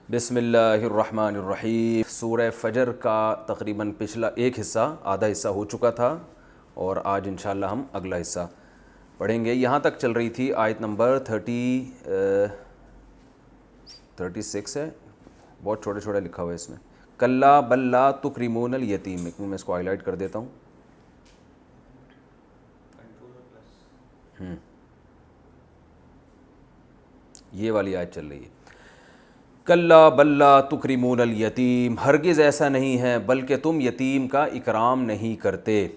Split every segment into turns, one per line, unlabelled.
بسم اللہ الرحمن الرحیم۔ سورہ فجر کا تقریباً پچھلا ایک حصہ آدھا حصہ ہو چکا تھا اور آج انشاءاللہ ہم اگلا حصہ پڑھیں گے۔ یہاں تک چل رہی تھی آیت نمبر 36 ہے، بہت چھوٹے چھوٹے لکھا ہوا ہے اس میں، کلا بل لا تکرمون الیتیم۔ میں اس کو ہائی لائٹ کر دیتا ہوں۔ یہ والی آیت چل رہی ہے، کلا بل لا تکرمون الیتیم، ہرگز ایسا نہیں ہے بلکہ تم یتیم کا اکرام نہیں کرتے۔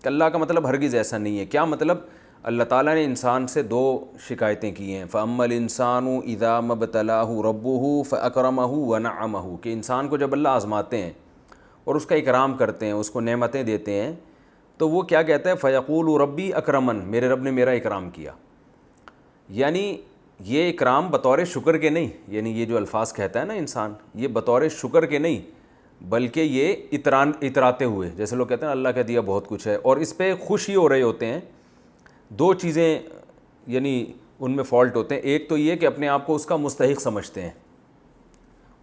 کلا کا مطلب ہرگز ایسا نہیں ہے۔ کیا مطلب؟ اللہ تعالیٰ نے انسان سے دو شکایتیں کی ہیں، فَأَمَّا الْإِنسَانُ إِذَا مَا ابْتَلَاهُ رَبُّهُ فَأَكْرَمَهُ وَنَعَّمَهُ، کہ انسان کو جب اللہ آزماتے ہیں اور اس کا اکرام کرتے ہیں، اس کو نعمتیں دیتے ہیں، تو وہ کیا کہتا ہے؟ فَيَقُولُ رَبِّي أَكْرَمَنِ، میرے رب نے میرا اکرام کیا۔ یعنی یہ اکرام بطور شکر کے نہیں، یعنی یہ جو الفاظ کہتا ہے نا انسان، یہ بطور شکر کے نہیں بلکہ یہ اتراتے ہوئے، جیسے لوگ کہتے ہیں اللہ کا دیا بہت کچھ ہے اور اس پہ خوش ہی ہو رہے ہوتے ہیں۔ دو چیزیں یعنی ان میں فالٹ ہوتے ہیں، ایک تو یہ کہ اپنے آپ کو اس کا مستحق سمجھتے ہیں،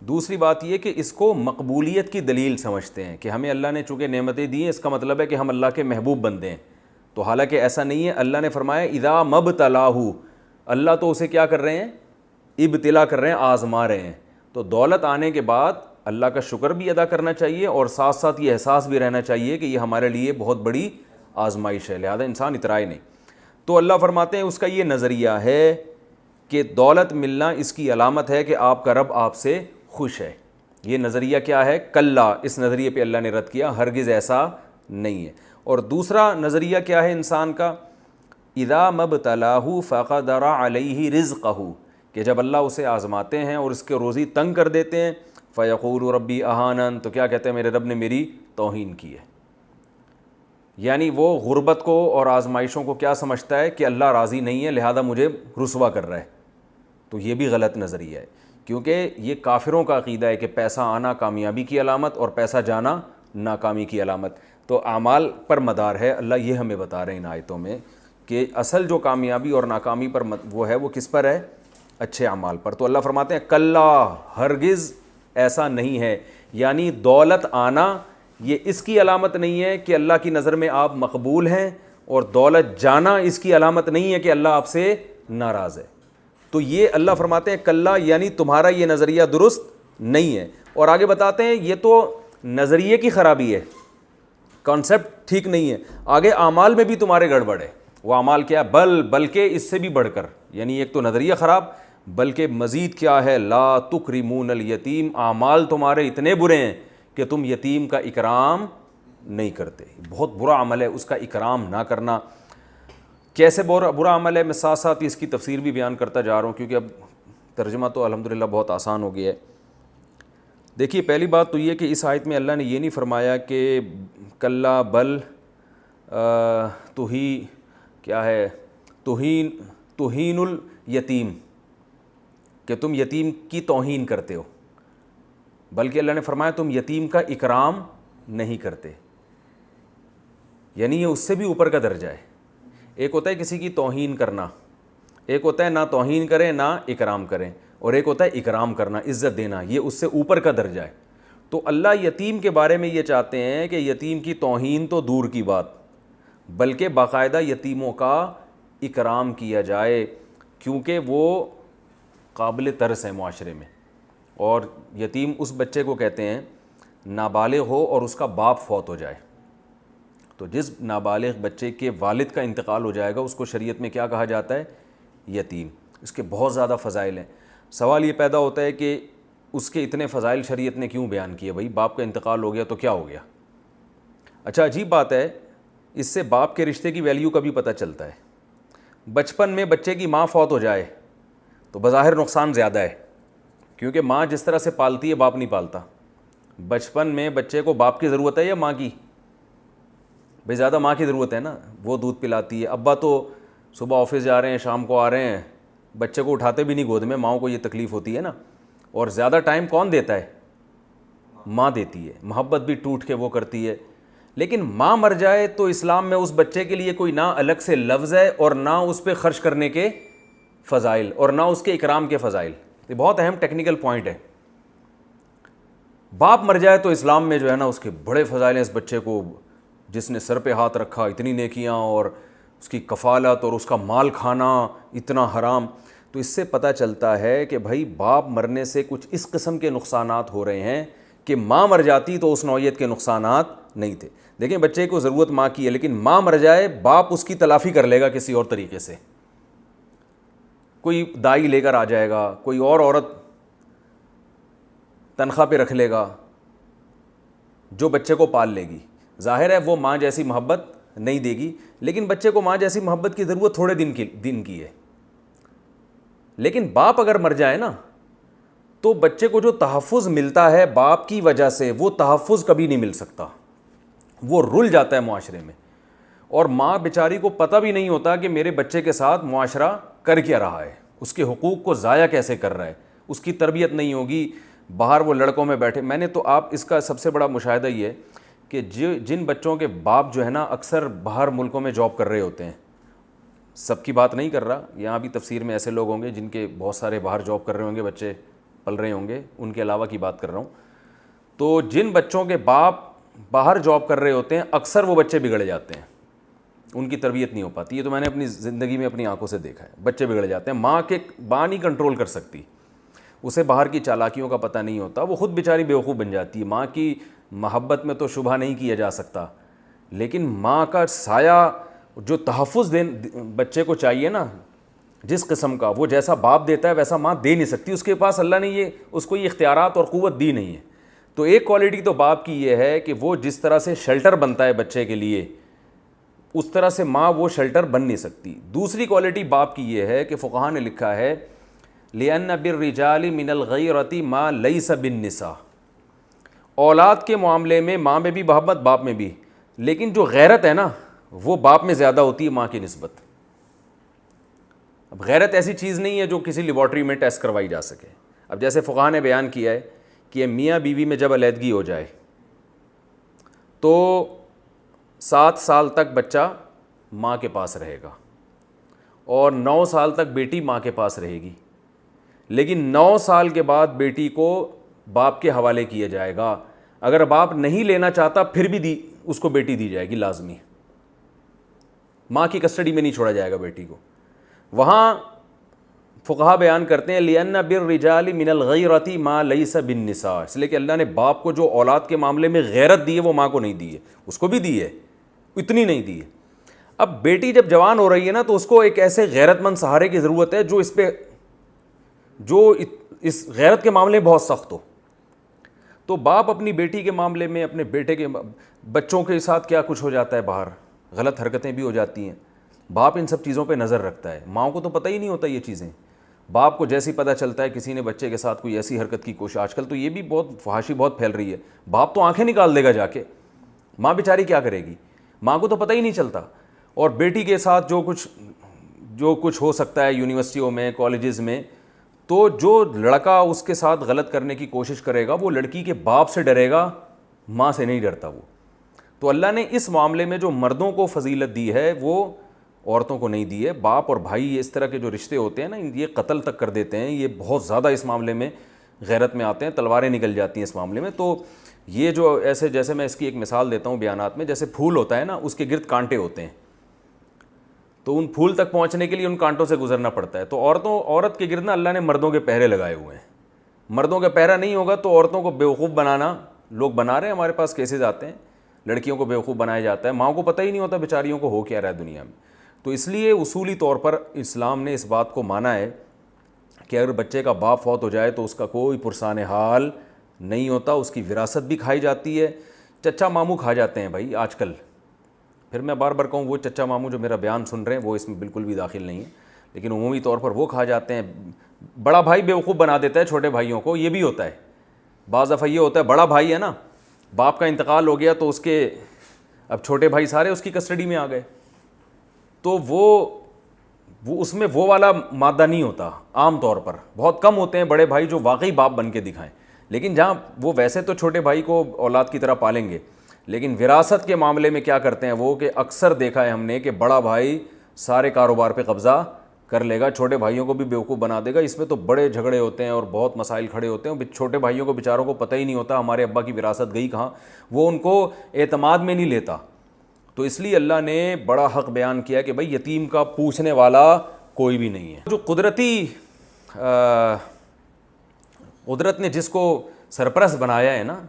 دوسری بات یہ کہ اس کو مقبولیت کی دلیل سمجھتے ہیں کہ ہمیں اللہ نے چونکہ نعمتیں دی ہیں اس کا مطلب ہے کہ ہم اللہ کے محبوب بندے ہیں۔ تو حالانکہ ایسا نہیں ہے۔ اللہ نے فرمایا اذا مبتلاہ، اللہ تو اسے کیا کر رہے ہیں؟ ابتلا کر رہے ہیں، آزما رہے ہیں۔ تو دولت آنے کے بعد اللہ کا شکر بھی ادا کرنا چاہیے اور ساتھ ساتھ یہ احساس بھی رہنا چاہیے کہ یہ ہمارے لیے بہت بڑی آزمائش ہے، لہذا انسان اترائے نہیں۔ تو اللہ فرماتے ہیں اس کا یہ نظریہ ہے کہ دولت ملنا اس کی علامت ہے کہ آپ کا رب آپ سے خوش ہے۔ یہ نظریہ کیا ہے؟ کلا، اس نظریے پہ اللہ نے رد کیا، ہرگز ایسا نہیں ہے۔ اور دوسرا نظریہ کیا ہے انسان کا؟ اذا مبتلاہ فقدر علیہ رزقہ، کہ جب اللہ اسے آزماتے ہیں اور اس کے روزی تنگ کر دیتے ہیں، فیقول ربی اہانن، تو کیا کہتے ہیں؟ میرے رب نے میری توہین کی ہے۔ یعنی وہ غربت کو اور آزمائشوں کو کیا سمجھتا ہے کہ اللہ راضی نہیں ہے لہذا مجھے رسوا کر رہا ہے۔ تو یہ بھی غلط نظریہ ہے، کیونکہ یہ کافروں کا عقیدہ ہے کہ پیسہ آنا کامیابی کی علامت اور پیسہ جانا ناکامی کی علامت۔ تو اعمال پر مدار ہے، اللہ یہ ہمیں بتا رہے ہیں ان آیتوں میں کہ اصل جو کامیابی اور ناکامی پر وہ ہے وہ کس پر ہے؟ اچھے اعمال پر۔ تو اللہ فرماتے ہیں کلا، ہرگز ایسا نہیں ہے، یعنی دولت آنا یہ اس کی علامت نہیں ہے کہ اللہ کی نظر میں آپ مقبول ہیں، اور دولت جانا اس کی علامت نہیں ہے کہ اللہ آپ سے ناراض ہے۔ تو یہ اللہ فرماتے ہیں کلا، یعنی تمہارا یہ نظریہ درست نہیں ہے۔ اور آگے بتاتے ہیں یہ تو نظریے کی خرابی ہے، کانسیپٹ ٹھیک نہیں ہے، آگے اعمال میں بھی تمہارے گڑبڑ ہے۔ وہ اعمال کیا ہے؟ بلکہ اس سے بھی بڑھ کر، یعنی ایک تو نظریہ خراب، بلکہ مزید کیا ہے؟ لا تکرمون الیتیم، اعمال تمہارے اتنے برے ہیں کہ تم یتیم کا اکرام نہیں کرتے۔ بہت برا عمل ہے اس کا اکرام نہ کرنا۔ کیسے برا عمل ہے؟ میں ساتھ ساتھ اس کی تفسیر بھی بیان کرتا جا رہا ہوں کیونکہ اب ترجمہ تو الحمدللہ بہت آسان ہو گیا ہے۔ دیکھیے پہلی بات تو یہ کہ اس آیت میں اللہ نے یہ نہیں فرمایا کہ کلا بل تو ہی کیا ہے توہین الیتیم، کہ تم یتیم کی توہین کرتے ہو، بلکہ اللہ نے فرمایا تم یتیم کا اکرام نہیں کرتے۔ یعنی یہ اس سے بھی اوپر کا درجہ ہے۔ ایک ہوتا ہے کسی کی توہین کرنا، ایک ہوتا ہے نہ توہین کریں نہ اکرام کریں، اور ایک ہوتا ہے اکرام کرنا، عزت دینا، یہ اس سے اوپر کا درجہ ہے۔ تو اللہ یتیم کے بارے میں یہ چاہتے ہیں کہ یتیم کی توہین تو دور کی بات، بلکہ باقاعدہ یتیموں کا اکرام کیا جائے، کیونکہ وہ قابل ترس ہے معاشرے میں۔ اور یتیم اس بچے کو کہتے ہیں نابالغ ہو اور اس کا باپ فوت ہو جائے۔ تو جس نابالغ بچے کے والد کا انتقال ہو جائے گا اس کو شریعت میں کیا کہا جاتا ہے؟ یتیم۔ اس کے بہت زیادہ فضائل ہیں۔ سوال یہ پیدا ہوتا ہے کہ اس کے اتنے فضائل شریعت نے کیوں بیان کیے؟ بھائی باپ کا انتقال ہو گیا تو کیا ہو گیا؟ اچھا عجیب بات ہے، اس سے باپ کے رشتے کی ویلیو کا بھی پتہ چلتا ہے۔ بچپن میں بچے کی ماں فوت ہو جائے تو بظاہر نقصان زیادہ ہے، کیونکہ ماں جس طرح سے پالتی ہے باپ نہیں پالتا۔ بچپن میں بچے کو باپ کی ضرورت ہے یا ماں کی؟ بھئی زیادہ ماں کی ضرورت ہے نا، وہ دودھ پلاتی ہے۔ ابا تو صبح آفس جا رہے ہیں، شام کو آ رہے ہیں، بچے کو اٹھاتے بھی نہیں گود میں، ماؤں کو یہ تکلیف ہوتی ہے نا۔ اور زیادہ ٹائم کون دیتا ہے؟ ماں دیتی ہے، محبت بھی ٹوٹ کے وہ کرتی ہے۔ لیکن ماں مر جائے تو اسلام میں اس بچے کے لیے کوئی نہ الگ سے لفظ ہے اور نہ اس پہ خرچ کرنے کے فضائل اور نہ اس کے اکرام کے فضائل۔ یہ بہت اہم ٹیکنیکل پوائنٹ ہے۔ باپ مر جائے تو اسلام میں جو ہے نا اس کے بڑے فضائل ہیں، اس بچے کو جس نے سر پہ ہاتھ رکھا اتنی نیکیاں، اور اس کی کفالت اور اس کا مال کھانا اتنا حرام. تو اس سے پتہ چلتا ہے کہ بھائی باپ مرنے سے کچھ اس قسم کے نقصانات ہو رہے ہیں کہ ماں مر جاتی تو اس نوعیت کے نقصانات نہیں تھے. دیکھیں بچے کو ضرورت ماں کی ہے، لیکن ماں مر جائے باپ اس کی تلافی کر لے گا کسی اور طریقے سے. کوئی دائی لے کر آ جائے گا، کوئی اور عورت تنخواہ پہ رکھ لے گا جو بچے کو پال لے گی. ظاہر ہے وہ ماں جیسی محبت نہیں دے گی، لیکن بچے کو ماں جیسی محبت کی ضرورت تھوڑے دن کی ہے. لیکن باپ اگر مر جائے نا تو بچے کو جو تحفظ ملتا ہے باپ کی وجہ سے وہ تحفظ کبھی نہیں مل سکتا، وہ رل جاتا ہے معاشرے میں. اور ماں بیچاری کو پتہ بھی نہیں ہوتا کہ میرے بچے کے ساتھ معاشرہ کر کیا رہا ہے، اس کے حقوق کو ضائع کیسے کر رہا ہے. اس کی تربیت نہیں ہوگی، باہر وہ لڑکوں میں بیٹھے. میں نے تو آپ اس کا سب سے بڑا مشاہدہ یہ ہے کہ جن بچوں کے باپ جو ہے نا اکثر باہر ملکوں میں جاب کر رہے ہوتے ہیں، سب کی بات نہیں کر رہا، یہاں بھی تفسیر میں ایسے لوگ ہوں گے جن کے بہت سارے باہر جاب کر رہے ہوں گے، بچے پل رہے ہوں گے، ان کے علاوہ کی بات کر رہا ہوں. تو جن بچوں کے باپ باہر جاب کر رہے ہوتے ہیں اکثر وہ بچے بگڑ جاتے ہیں، ان کی تربیت نہیں ہو پاتی. یہ تو میں نے اپنی زندگی میں اپنی آنکھوں سے دیکھا ہے، بچے بگڑ جاتے ہیں. ماں نہیں کنٹرول کر سکتی، اسے باہر کی چالاکیوں کا پتہ نہیں ہوتا، وہ خود بیچاری بیوقوف بن جاتی ہے. ماں کی محبت میں تو شبہ نہیں کیا جا سکتا، لیکن ماں کا سایہ جو تحفظ بچے کو چاہیے نا جس قسم کا، وہ جیسا باپ دیتا ہے ویسا ماں دے نہیں سکتی. اس کے پاس اللہ نے اس کو یہ اختیارات اور قوت دی نہیں ہے. تو ایک کوالٹی تو باپ کی یہ ہے کہ وہ جس طرح سے شیلٹر بنتا ہے بچے کے لیے اس طرح سے ماں وہ شیلٹر بن نہیں سکتی. دوسری کوالٹی باپ کی یہ ہے کہ فقہاء نے لکھا ہے لِأَنَّ بِالرِّجَالِ مِنَ الْغَيْرَةِ مَا لَيْسَ بِالنِّسَاءِ. اولاد کے معاملے میں ماں میں بھی محبت باپ میں بھی، لیکن جو غیرت ہے نا وہ باپ میں زیادہ ہوتی ہے ماں کی نسبت. اب غیرت ایسی چیز نہیں ہے جو کسی لیبارٹری میں ٹیسٹ کروائی جا سکے. اب جیسے فقہاء نے بیان کیا ہے کہ میاں بیوی میں جب علیحدگی ہو جائے تو 7 سال تک بچہ ماں کے پاس رہے گا اور 9 سال تک بیٹی ماں کے پاس رہے گی، لیکن 9 سال کے بعد بیٹی کو باپ کے حوالے کیا جائے گا. اگر باپ نہیں لینا چاہتا پھر بھی اس کو بیٹی دی جائے گی لازمی، ماں کی کسٹڈی میں نہیں چھوڑا جائے گا بیٹی کو. وہاں فقہا بیان کرتے ہیں لِأَنَّ بِالرِّجَالِ مِنَ الْغَيْرَةِ مَا لَيْسَ بِالنِّسَاءِ، اس لیے کہ اللہ نے باپ کو جو اولاد کے معاملے میں غیرت دی ہے وہ ماں کو نہیں دی ہے. اس کو بھی دی ہے، اتنی نہیں دی ہے. اب بیٹی جب جوان ہو رہی ہے نا تو اس کو ایک ایسے غیرت مند سہارے کی ضرورت ہے جو اس غیرت کے معاملے میں بہت سخت ہو. تو باپ اپنی بیٹی کے معاملے میں، اپنے بیٹے کے بچوں کے ساتھ کیا کچھ ہو جاتا ہے باہر، غلط حرکتیں بھی ہو جاتی ہیں، باپ ان سب چیزوں پہ نظر رکھتا ہے. ماؤں کو تو پتہ ہی نہیں ہوتا یہ چیزیں. باپ کو جیسی پتہ چلتا ہے کسی نے بچے کے ساتھ کوئی ایسی حرکت کی کوشش، آج کل تو یہ بھی بہت فحاشی بہت پھیل رہی ہے، باپ تو آنکھیں نکال دے گا جا کے، ماں بیچاری کیا کرے گی، ماں کو تو پتہ ہی نہیں چلتا. اور بیٹی کے ساتھ جو کچھ ہو سکتا ہے یونیورسٹیوں میں، کالجز میں، تو جو لڑکا اس کے ساتھ غلط کرنے کی کوشش کرے گا وہ لڑکی کے باپ سے ڈرے گا، ماں سے نہیں ڈرتا وہ. تو اللہ نے اس معاملے میں جو مردوں کو فضیلت دی ہے وہ عورتوں کو نہیں دی ہے. باپ اور بھائی اس طرح کے جو رشتے ہوتے ہیں نا یہ قتل تک کر دیتے ہیں، یہ بہت زیادہ اس معاملے میں غیرت میں آتے ہیں، تلواریں نکل جاتی ہیں اس معاملے میں. تو یہ جو ایسے، جیسے میں اس کی ایک مثال دیتا ہوں بیانات میں، جیسے پھول ہوتا ہے نا اس کے گرد کانٹے ہوتے ہیں، تو ان پھول تک پہنچنے کے لیے ان کانٹوں سے گزرنا پڑتا ہے. تو عورت کے گرد نا اللہ نے مردوں کے پہرے لگائے ہوئے ہیں. مردوں کا پہرا نہیں ہوگا تو عورتوں کو بیوقوف بنانا لوگ بنا رہے ہیں. ہمارے پاس کیسز آتے ہیں لڑکیوں کو بیوقوف بنایا جاتا ہے، ماں کو پتہ ہی نہیں ہوتا بیچاریوں کو ہو کیا رہا ہے دنیا میں. تو اس لیے اصولی طور پر اسلام نے اس بات کو مانا ہے کہ اگر بچے کا باپ فوت ہو جائے تو اس کا کوئی پرسان حال نہیں ہوتا، اس کی وراثت بھی کھائی جاتی ہے. چچا ماموں کھا جاتے ہیں بھائی آج کل. پھر میں بار بار کہوں وہ چچا ماموں جو میرا بیان سن رہے ہیں وہ اس میں بالکل بھی داخل نہیں ہے، لیکن عمومی طور پر وہ کھا جاتے ہیں. بڑا بھائی بیوقوف بنا دیتا ہے چھوٹے بھائیوں کو، یہ بھی ہوتا ہے. بعض دفعہ یہ ہوتا ہے بڑا بھائی ہے نا، باپ کا انتقال ہو گیا تو اس کے اب چھوٹے بھائی سارے اس کی کسٹڈی میں آ گئے، تو وہ اس میں وہ والا مادہ نہیں ہوتا. عام طور پر بہت کم ہوتے ہیں بڑے بھائی جو واقعی باپ بن کے دکھائیں، لیکن جہاں وہ ویسے تو چھوٹے بھائی کو اولاد کی طرح پالیں گے، لیکن وراثت کے معاملے میں کیا کرتے ہیں وہ کہ اکثر دیکھا ہے ہم نے کہ بڑا بھائی سارے کاروبار پہ قبضہ کر لے گا, چھوٹے بھائیوں کو بھی بیوقوف بنا دے گا. اس میں تو بڑے جھگڑے ہوتے ہیں اور بہت مسائل کھڑے ہوتے ہیں. چھوٹے بھائیوں کو بیچاروں کو پتہ ہی نہیں ہوتا ہمارے ابا کی وراثت گئی کہاں, وہ ان کو اعتماد میں نہیں لیتا. تو اس لیے اللہ نے بڑا حق بیان کیا کہ بھائی یتیم کا پوچھنے والا کوئی بھی نہیں ہے. جو قدرت نے جس کو سرپرست بنایا ہے نا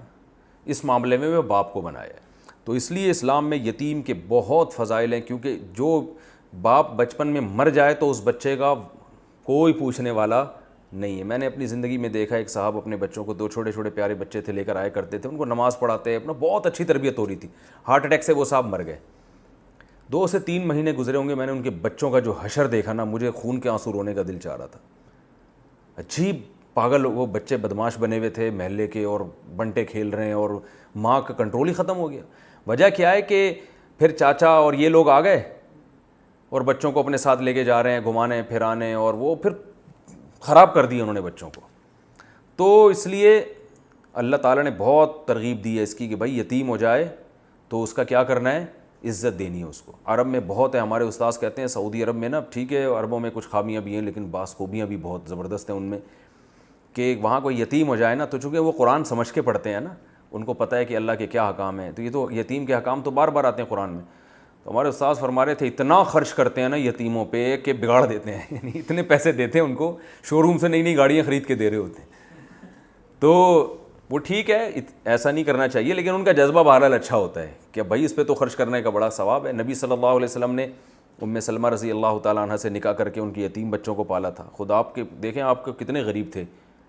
اس معاملے میں وہ باپ کو بنایا ہے. تو اس لیے اسلام میں یتیم کے بہت فضائل ہیں, کیونکہ جو باپ بچپن میں مر جائے تو اس بچے کا کوئی پوچھنے والا نہیں ہے. میں نے اپنی زندگی میں دیکھا ایک صاحب اپنے بچوں کو, 2 چھوٹے چھوٹے پیارے بچے تھے, لے کر آئے کرتے تھے, ان کو نماز پڑھاتے, اپنا بہت اچھی تربیت ہو رہی تھی. ہارٹ اٹیک سے وہ صاحب مر گئے. 2 سے 3 مہینے گزرے ہوں گے, میں نے ان کے بچوں کا جو حشر دیکھا نا, مجھے خون کے آنسو رونے کا دل چاہ رہا تھا. عجیب پاگل وہ بچے بدماش بنے ہوئے تھے محلے کے, اور بنٹے کھیل رہے ہیں, اور ماں کا کنٹرول ہی ختم ہو گیا. وجہ کیا ہے کہ پھر چاچا اور یہ لوگ آ گئے اور بچوں کو اپنے ساتھ لے کے جا رہے ہیں گھمانے پھرانے, اور وہ پھر خراب کر دی انہوں نے بچوں کو. تو اس لیے اللہ تعالیٰ نے بہت ترغیب دی ہے اس کی کہ بھائی یتیم ہو جائے تو اس کا کیا کرنا ہے, عزت دینی ہے اس کو. عرب میں بہت ہے, ہمارے استاذ کہتے ہیں سعودی عرب میں نا, ٹھیک ہے عربوں میں کچھ خامیاں بھی ہیں لیکن بعض خوبیاں بھی بہت زبردست ہیں ان میں, کہ وہاں کوئی یتیم ہو جائے نا تو چونکہ وہ قرآن سمجھ کے پڑھتے ہیں نا, ان کو پتہ ہے کہ اللہ کے کیا حکام ہیں, تو یہ تو یتیم کے حکام تو بار بار آتے ہیں قرآن میں. تو ہمارے استاذ فرما رہے تھے اتنا خرچ کرتے ہیں نا یتیموں پہ کہ بگاڑ دیتے ہیں, یعنی اتنے پیسے دیتے ہیں ان کو, شو روم سے نئی نئی گاڑیاں خرید کے دے رہے ہوتے ہیں. تو وہ ٹھیک ہے, ایسا نہیں کرنا چاہیے, لیکن ان کا جذبہ بہرحال اچھا ہوتا ہے کہ بھائی اس پہ تو خرچ کرنے کا بڑا ثواب ہے. نبی صلی اللہ علیہ وسلم نے ام سلمہ رضی اللہ تعالیٰ عنہ سے نکاح کر کے ان کی یتیم بچوں کو پالا تھا. خود آپ کے دیکھیں آپ کے کتنے غریب تھے,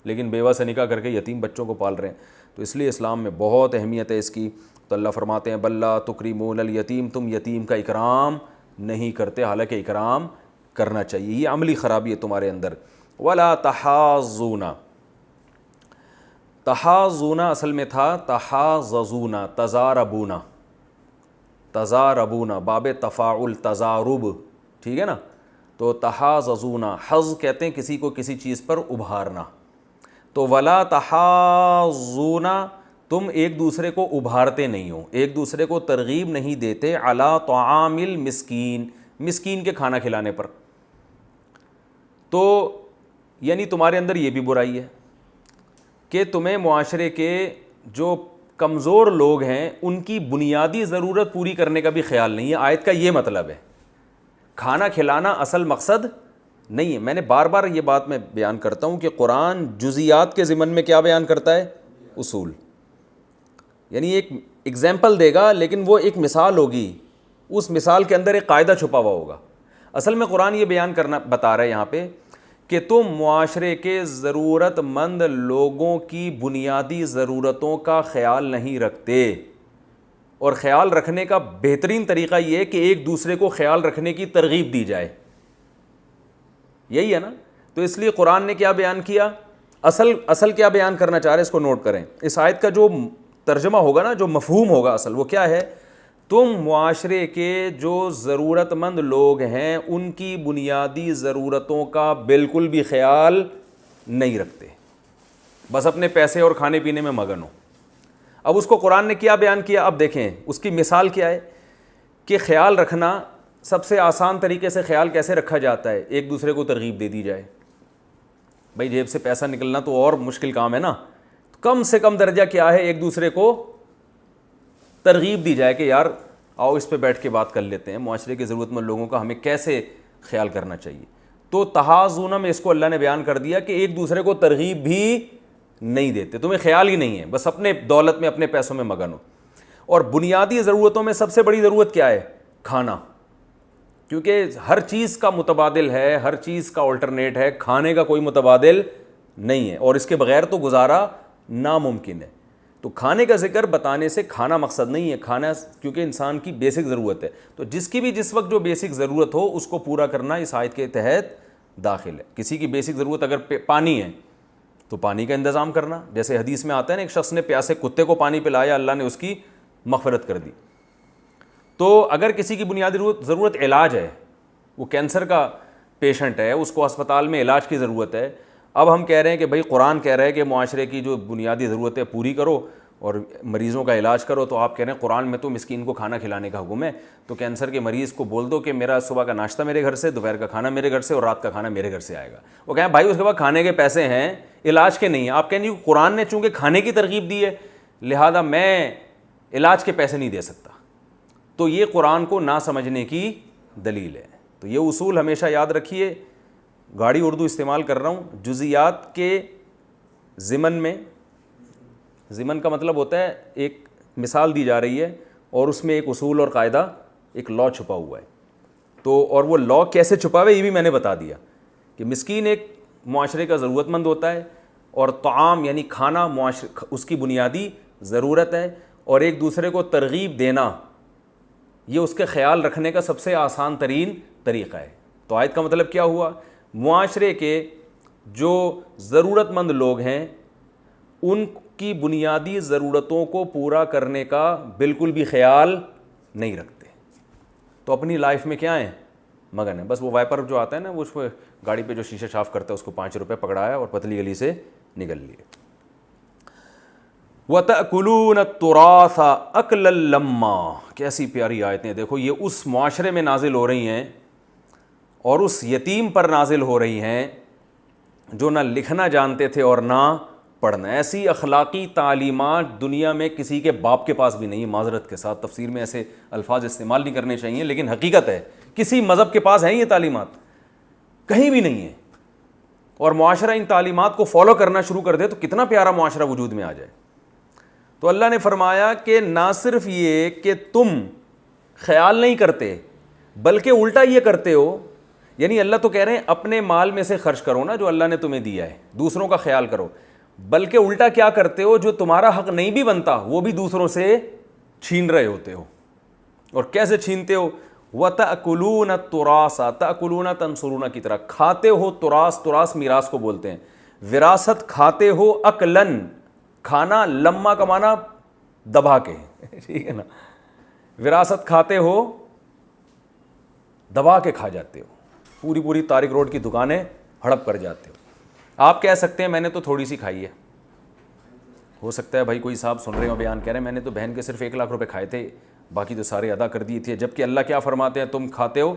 لیکن بیوہ سے نکاح کر کے یتیم بچوں کو پال رہے ہیں. تو اس لیے اسلام میں بہت اہمیت ہے اس کی. تو اللہ فرماتے ہیں بل لا تکرمون الیتیم, تم یتیم کا اکرام نہیں کرتے, حالانکہ اکرام کرنا چاہیے. یہ عملی خرابی ہے تمہارے اندر. ولا تحاضون, تحاضون اصل میں تھا تحاضزون, تزاربون, تزاربون باب تفاعل تزارب, ٹھیک ہے نا. تو تحاضزون, حظ کہتے ہیں کسی کو کسی چیز پر ابھارنا. تو ولا تحاضون, تم ایک دوسرے کو ابھارتے نہیں ہو, ایک دوسرے کو ترغیب نہیں دیتے, علی طعام المسکین, مسکین کے کھانا کھلانے پر. تو یعنی تمہارے اندر یہ بھی برائی ہے کہ تمہیں معاشرے کے جو کمزور لوگ ہیں ان کی بنیادی ضرورت پوری کرنے کا بھی خیال نہیں ہے. آیت کا یہ مطلب ہے, کھانا کھلانا اصل مقصد نہیں ہے. میں نے بار بار یہ بات میں بیان کرتا ہوں کہ قرآن جزیات کے ضمن میں کیا بیان کرتا ہے, اصول. یعنی ایک ایگزامپل دے گا لیکن وہ ایک مثال ہوگی, اس مثال کے اندر ایک قاعدہ چھپا ہوا ہوگا. اصل میں قرآن یہ بیان کرنا بتا رہا ہے یہاں پہ کہ تم معاشرے کے ضرورت مند لوگوں کی بنیادی ضرورتوں کا خیال نہیں رکھتے, اور خیال رکھنے کا بہترین طریقہ یہ ہے کہ ایک دوسرے کو خیال رکھنے کی ترغیب دی جائے. یہی ہے نا. تو اس لیے قرآن نے کیا بیان کیا, اصل کیا بیان کرنا چاہ رہے ہیں اس کو نوٹ کریں. اس آیت کا جو ترجمہ ہوگا نا, جو مفہوم ہوگا اصل, وہ کیا ہے, تم معاشرے کے جو ضرورت مند لوگ ہیں ان کی بنیادی ضرورتوں کا بالکل بھی خیال نہیں رکھتے, بس اپنے پیسے اور کھانے پینے میں مگن ہو. اب اس کو قرآن نے کیا بیان کیا, اب دیکھیں اس کی مثال کیا ہے کہ خیال رکھنا, سب سے آسان طریقے سے خیال کیسے رکھا جاتا ہے, ایک دوسرے کو ترغیب دے دی جائے. بھائی جیب سے پیسہ نکلنا تو اور مشکل کام ہے نا, کم سے کم درجہ کیا ہے, ایک دوسرے کو ترغیب دی جائے کہ یار آؤ اس پہ بیٹھ کے بات کر لیتے ہیں, معاشرے کے ضرورت مند لوگوں کا ہمیں کیسے خیال کرنا چاہیے. تو تحاضون میں اس کو اللہ نے بیان کر دیا کہ ایک دوسرے کو ترغیب بھی نہیں دیتے, تمہیں خیال ہی نہیں ہے, بس اپنے دولت میں اپنے پیسوں میں مگن ہو. اور بنیادی ضرورتوں میں سب سے بڑی ضرورت کیا ہے, کھانا, کیونکہ ہر چیز کا متبادل ہے, ہر چیز کا آلٹرنیٹ ہے, کھانے کا کوئی متبادل نہیں ہے, اور اس کے بغیر تو گزارا ناممکن ہے. تو کھانے کا ذکر بتانے سے کھانا مقصد نہیں ہے, کھانا کیونکہ انسان کی بیسک ضرورت ہے, تو جس کی بھی جس وقت جو بیسک ضرورت ہو اس کو پورا کرنا اس آیت کے تحت داخل ہے. کسی کی بیسک ضرورت اگر پانی ہے تو پانی کا انتظام کرنا, جیسے حدیث میں آتا ہے نا, ایک شخص نے پیاسے کتے کو پانی پلایا, اللہ نے اس کی مغفرت کر دی. تو اگر کسی کی بنیادی ضرورت علاج ہے, وہ کینسر کا پیشنٹ ہے, اس کو ہسپتال میں علاج کی ضرورت ہے, اب ہم کہہ رہے ہیں کہ بھائی قرآن کہہ رہا ہے کہ معاشرے کی جو بنیادی ضرورتیں پوری کرو, اور مریضوں کا علاج کرو تو آپ کہہ رہے ہیں قرآن میں تو مسکین کو کھانا کھلانے کا حکم ہے، تو کینسر کے مریض کو بول دو کہ میرا صبح کا ناشتہ میرے گھر سے، دوپہر کا کھانا میرے گھر سے اور رات کا کھانا میرے گھر سے آئے گا۔ وہ کہیں بھائی اس کے بعد کھانے کے پیسے ہیں، علاج کے نہیں ہیں۔ آپ کہیں جی قرآن نے چونکہ کھانے کی ترغیب دی ہے لہذا میں علاج کے پیسے نہیں دے سکتا، تو یہ قرآن کو نہ سمجھنے کی دلیل ہے۔ تو یہ اصول ہمیشہ یاد رکھیے، گاڑی اردو استعمال کر رہا ہوں، جزیات کے ضمن میں، ضمن کا مطلب ہوتا ہے ایک مثال دی جا رہی ہے اور اس میں ایک اصول اور قاعدہ، ایک لا چھپا ہوا ہے، تو اور وہ لا کیسے چھپا ہوا ہے یہ بھی میں نے بتا دیا کہ مسکین ایک معاشرے کا ضرورت مند ہوتا ہے اور طعام یعنی کھانا اس کی بنیادی ضرورت ہے، اور ایک دوسرے کو ترغیب دینا یہ اس کے خیال رکھنے کا سب سے آسان ترین طریقہ ہے۔ تو آیت کا مطلب کیا ہوا؟ معاشرے کے جو ضرورت مند لوگ ہیں ان کی بنیادی ضرورتوں کو پورا کرنے کا بالکل بھی خیال نہیں رکھتے، تو اپنی لائف میں کیا ہیں؟ مگن ہے۔ بس وہ وائپر جو آتا ہے نا، وہ اس پہ گاڑی پہ جو شیشہ صاف کرتا ہے اس کو 5 روپے پکڑایا اور پتلی گلی سے نکل لیے۔ وَتَأْكُلُونَ التُّرَاثَ أَكْلًا لَمًّا، کیسی پیاری آیتیں، دیکھو یہ اس معاشرے میں نازل ہو رہی ہیں اور اس یتیم پر نازل ہو رہی ہیں جو نہ لکھنا جانتے تھے اور نہ پڑھنا۔ ایسی اخلاقی تعلیمات دنیا میں کسی کے باپ کے پاس بھی نہیں ہے، معذرت کے ساتھ تفسیر میں ایسے الفاظ استعمال نہیں کرنے چاہیے لیکن حقیقت ہے کسی مذہب کے پاس ہیں یہ تعلیمات، کہیں بھی نہیں ہے، اور معاشرہ ان تعلیمات کو فالو کرنا شروع کر دے تو کتنا پیارا معاشرہ وجود میں آ جائے۔ تو اللہ نے فرمایا کہ نہ صرف یہ کہ تم خیال نہیں کرتے بلکہ الٹا یہ کرتے ہو، یعنی اللہ تو کہہ رہے ہیں اپنے مال میں سے خرچ کرو نا جو اللہ نے تمہیں دیا ہے، دوسروں کا خیال کرو، بلکہ الٹا کیا کرتے ہو، جو تمہارا حق نہیں بھی بنتا وہ بھی دوسروں سے چھین رہے ہوتے ہو۔ اور کیسے چھینتے ہو؟ وَتَأْكُلُونَ التُّرَاثَ، تَأْكُلُونَ تَنْصُرُونَ کی طرح کھاتے ہو تراث، تراث میراث کو بولتے ہیں، وراثت کھاتے ہو، اکلن کھانا، لما کا معنی دبا کے، ٹھیک ہے نا، وراثت کھاتے ہو دبا کے کھا جاتے ہو، پوری پوری طارق روڈ کی دکانیں ہڑپ کر جاتے ہو۔ آپ کہہ سکتے ہیں میں نے تو تھوڑی سی کھائی ہے، ہو سکتا ہے بھائی کوئی صاحب سن رہے ہو بیان کہہ رہے ہیں میں نے تو بہن کے صرف 1 لاکھ روپے کھائے تھے باقی تو سارے ادا کر دیے تھے، جبکہ اللہ کیا فرماتے ہیں تم کھاتے ہو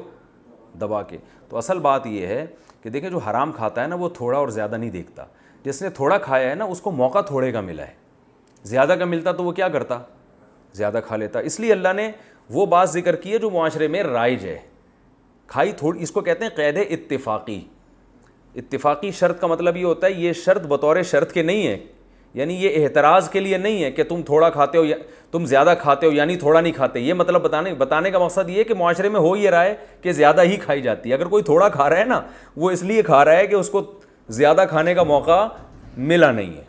دبا کے۔ تو اصل بات یہ ہے کہ دیکھیں جو حرام کھاتا ہے نا وہ تھوڑا اور زیادہ نہیں دیکھتا، جس نے تھوڑا کھایا ہے نا اس کو موقع تھوڑے کا ملا ہے، زیادہ کا ملتا تو وہ کیا کرتا؟ زیادہ کھا لیتا۔ اس لیے اللہ نے وہ بات ذکر کی ہے جو معاشرے میں رائج ہے، کھائی تھوڑی، اس کو کہتے ہیں قید اتفاقی۔ اتفاقی شرط کا مطلب یہ ہوتا ہے یہ شرط بطور شرط کے نہیں ہے، یعنی یہ احتراز کے لیے نہیں ہے کہ تم تھوڑا کھاتے ہو یا تم زیادہ کھاتے ہو یعنی تھوڑا نہیں کھاتے، یہ مطلب بتانے کا مقصد یہ ہے کہ معاشرے میں ہو یہ رہا ہے کہ زیادہ ہی کھائی جاتی ہے۔ اگر کوئی تھوڑا کھا رہا ہے نا وہ اس لیے کھا رہا ہے کہ اس کو زیادہ کھانے کا موقع ملا نہیں ہے۔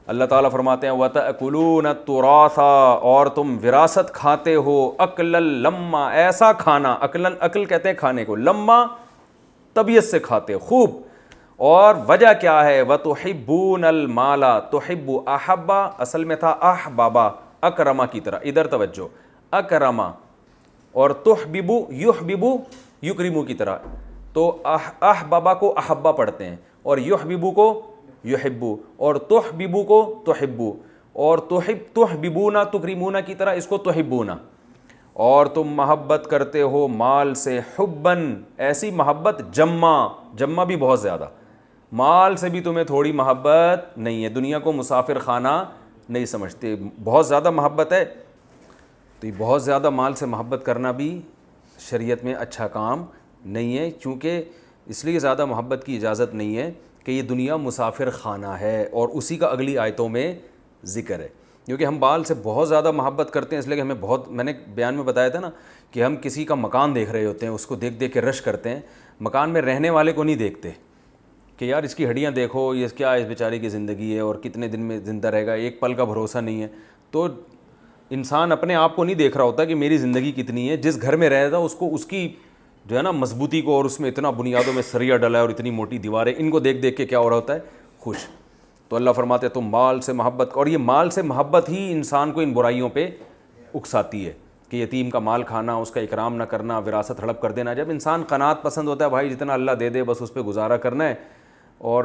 اللہ تعالیٰ فرماتے ہیں وَتَأْكُلُونَ التُّرَاثَ، اور تم وراثت کھاتے ہو، اکلا لما، ایسا کھانا، عقل کہتے ہیں کھانے کو، لما طبیعت سے کھاتے خوب، اور وجہ کیا ہے؟ وَتُحِبُّونَ الْمَالَ، تحب احبا اصل میں تھا احبابا، اکرما کی طرح، ادھر توجہ، اکرما، اور تحببو یحببو یکرمو کی طرح، تو احبابا کو احبا پڑھتے ہیں اور یحببو کو یحبو، اور تحببو کو تحبو، اور تحببونا تکرمونا کی طرح اس کو تحبونا، اور تم محبت کرتے ہو مال سے، حبن ایسی محبت جمع بھی بہت زیادہ، مال سے بھی تمہیں تھوڑی محبت نہیں ہے، دنیا کو مسافر خانہ نہیں سمجھتے، بہت زیادہ محبت ہے، تو یہ بہت زیادہ مال سے محبت کرنا بھی شریعت میں اچھا کام نہیں ہے، چونکہ اس لیے زیادہ محبت کی اجازت نہیں ہے کہ یہ دنیا مسافر خانہ ہے، اور اسی کا اگلی آیتوں میں ذکر ہے، کیونکہ ہم مال سے بہت زیادہ محبت کرتے ہیں، اس لیے کہ ہمیں بہت، میں نے بیان میں بتایا تھا نا کہ ہم کسی کا مکان دیکھ رہے ہوتے ہیں، اس کو دیکھ دیکھ کے رش کرتے ہیں، مکان میں رہنے والے کو نہیں دیکھتے کہ یار اس کی ہڈیاں دیکھو، یہ کیا اس بیچارے کی زندگی ہے اور کتنے دن میں زندہ رہے گا، ایک پل کا بھروسہ نہیں ہے۔ تو انسان اپنے آپ کو نہیں دیکھ رہا ہوتا کہ میری زندگی کتنی ہے، جس گھر میں رہتا اس کو اس کی جو ہے نا مضبوطی کو، اور اس میں اتنا بنیادوں میں سریا ڈلا ہے اور اتنی موٹی دیواریں، ان کو دیکھ دیکھ کے کیا ہو رہا ہوتا ہے؟ خوش۔ تو اللہ فرماتے ہیں تم مال سے محبت، اور یہ مال سے محبت ہی انسان کو ان برائیوں پہ اکساتی ہے کہ یتیم کا مال کھانا، اس کا اکرام نہ کرنا، وراثت ہڑپ کر دینا۔ جب انسان قناعت پسند ہوتا ہے بھائی جتنا اللہ دے دے بس اس پہ گزارا کرنا ہے، اور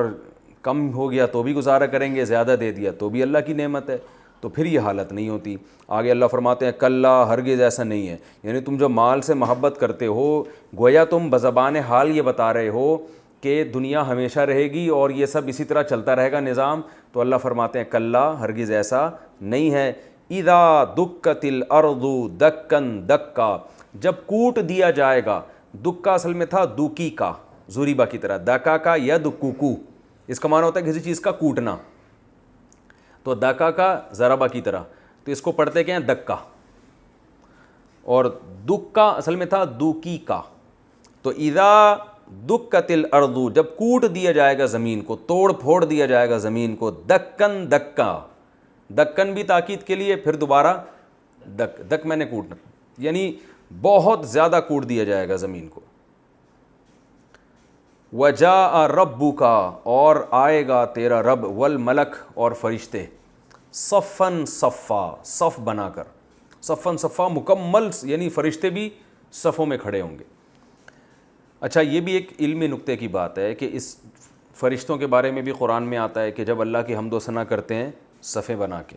کم ہو گیا تو بھی گزارا کریں گے، زیادہ دے دیا تو بھی اللہ کی نعمت ہے، تو پھر یہ حالت نہیں ہوتی۔ آگے اللہ فرماتے ہیں کلا ہرگز ایسا نہیں ہے، یعنی تم جو مال سے محبت کرتے ہو، گویا تم بزبان حال یہ بتا رہے ہو کہ دنیا ہمیشہ رہے گی اور یہ سب اسی طرح چلتا رہے گا نظام، تو اللہ فرماتے ہیں کلا ہرگز ایسا نہیں ہے۔ اذا دکت الارض دکن دکا، جب کوٹ دیا جائے گا، دکا اصل میں تھا دوکی کا، زوریبا کی طرح، دکا کا یا دکوکو، اس کا معنی ہوتا ہے کسی چیز کا کوٹنا، تو دکا کا ضربہ کی طرح، تو اس کو پڑھتے کیا ہیں دکا، اور دکا اصل میں تھا دوکی کا۔ تو اذا دکت الارض، جب کوٹ دیا جائے گا زمین کو، توڑ پھوڑ دیا جائے گا زمین کو، دکن دکا، دکن بھی تاکید کے لیے، پھر دوبارہ دک، دک میں نے کوٹنا، یعنی بہت زیادہ کوٹ دیا جائے گا زمین کو۔ وجاء ربک، اور آئے گا تیرا رب، والملک، اور فرشتے، صفاً صفا، صف بنا کر، صفاً صفا مکمل، یعنی فرشتے بھی صفوں میں کھڑے ہوں گے۔ اچھا یہ بھی ایک علمی نکتے کی بات ہے کہ اس فرشتوں کے بارے میں بھی قرآن میں آتا ہے کہ جب اللہ کی حمد و ثنا کرتے ہیں صفیں بنا کے،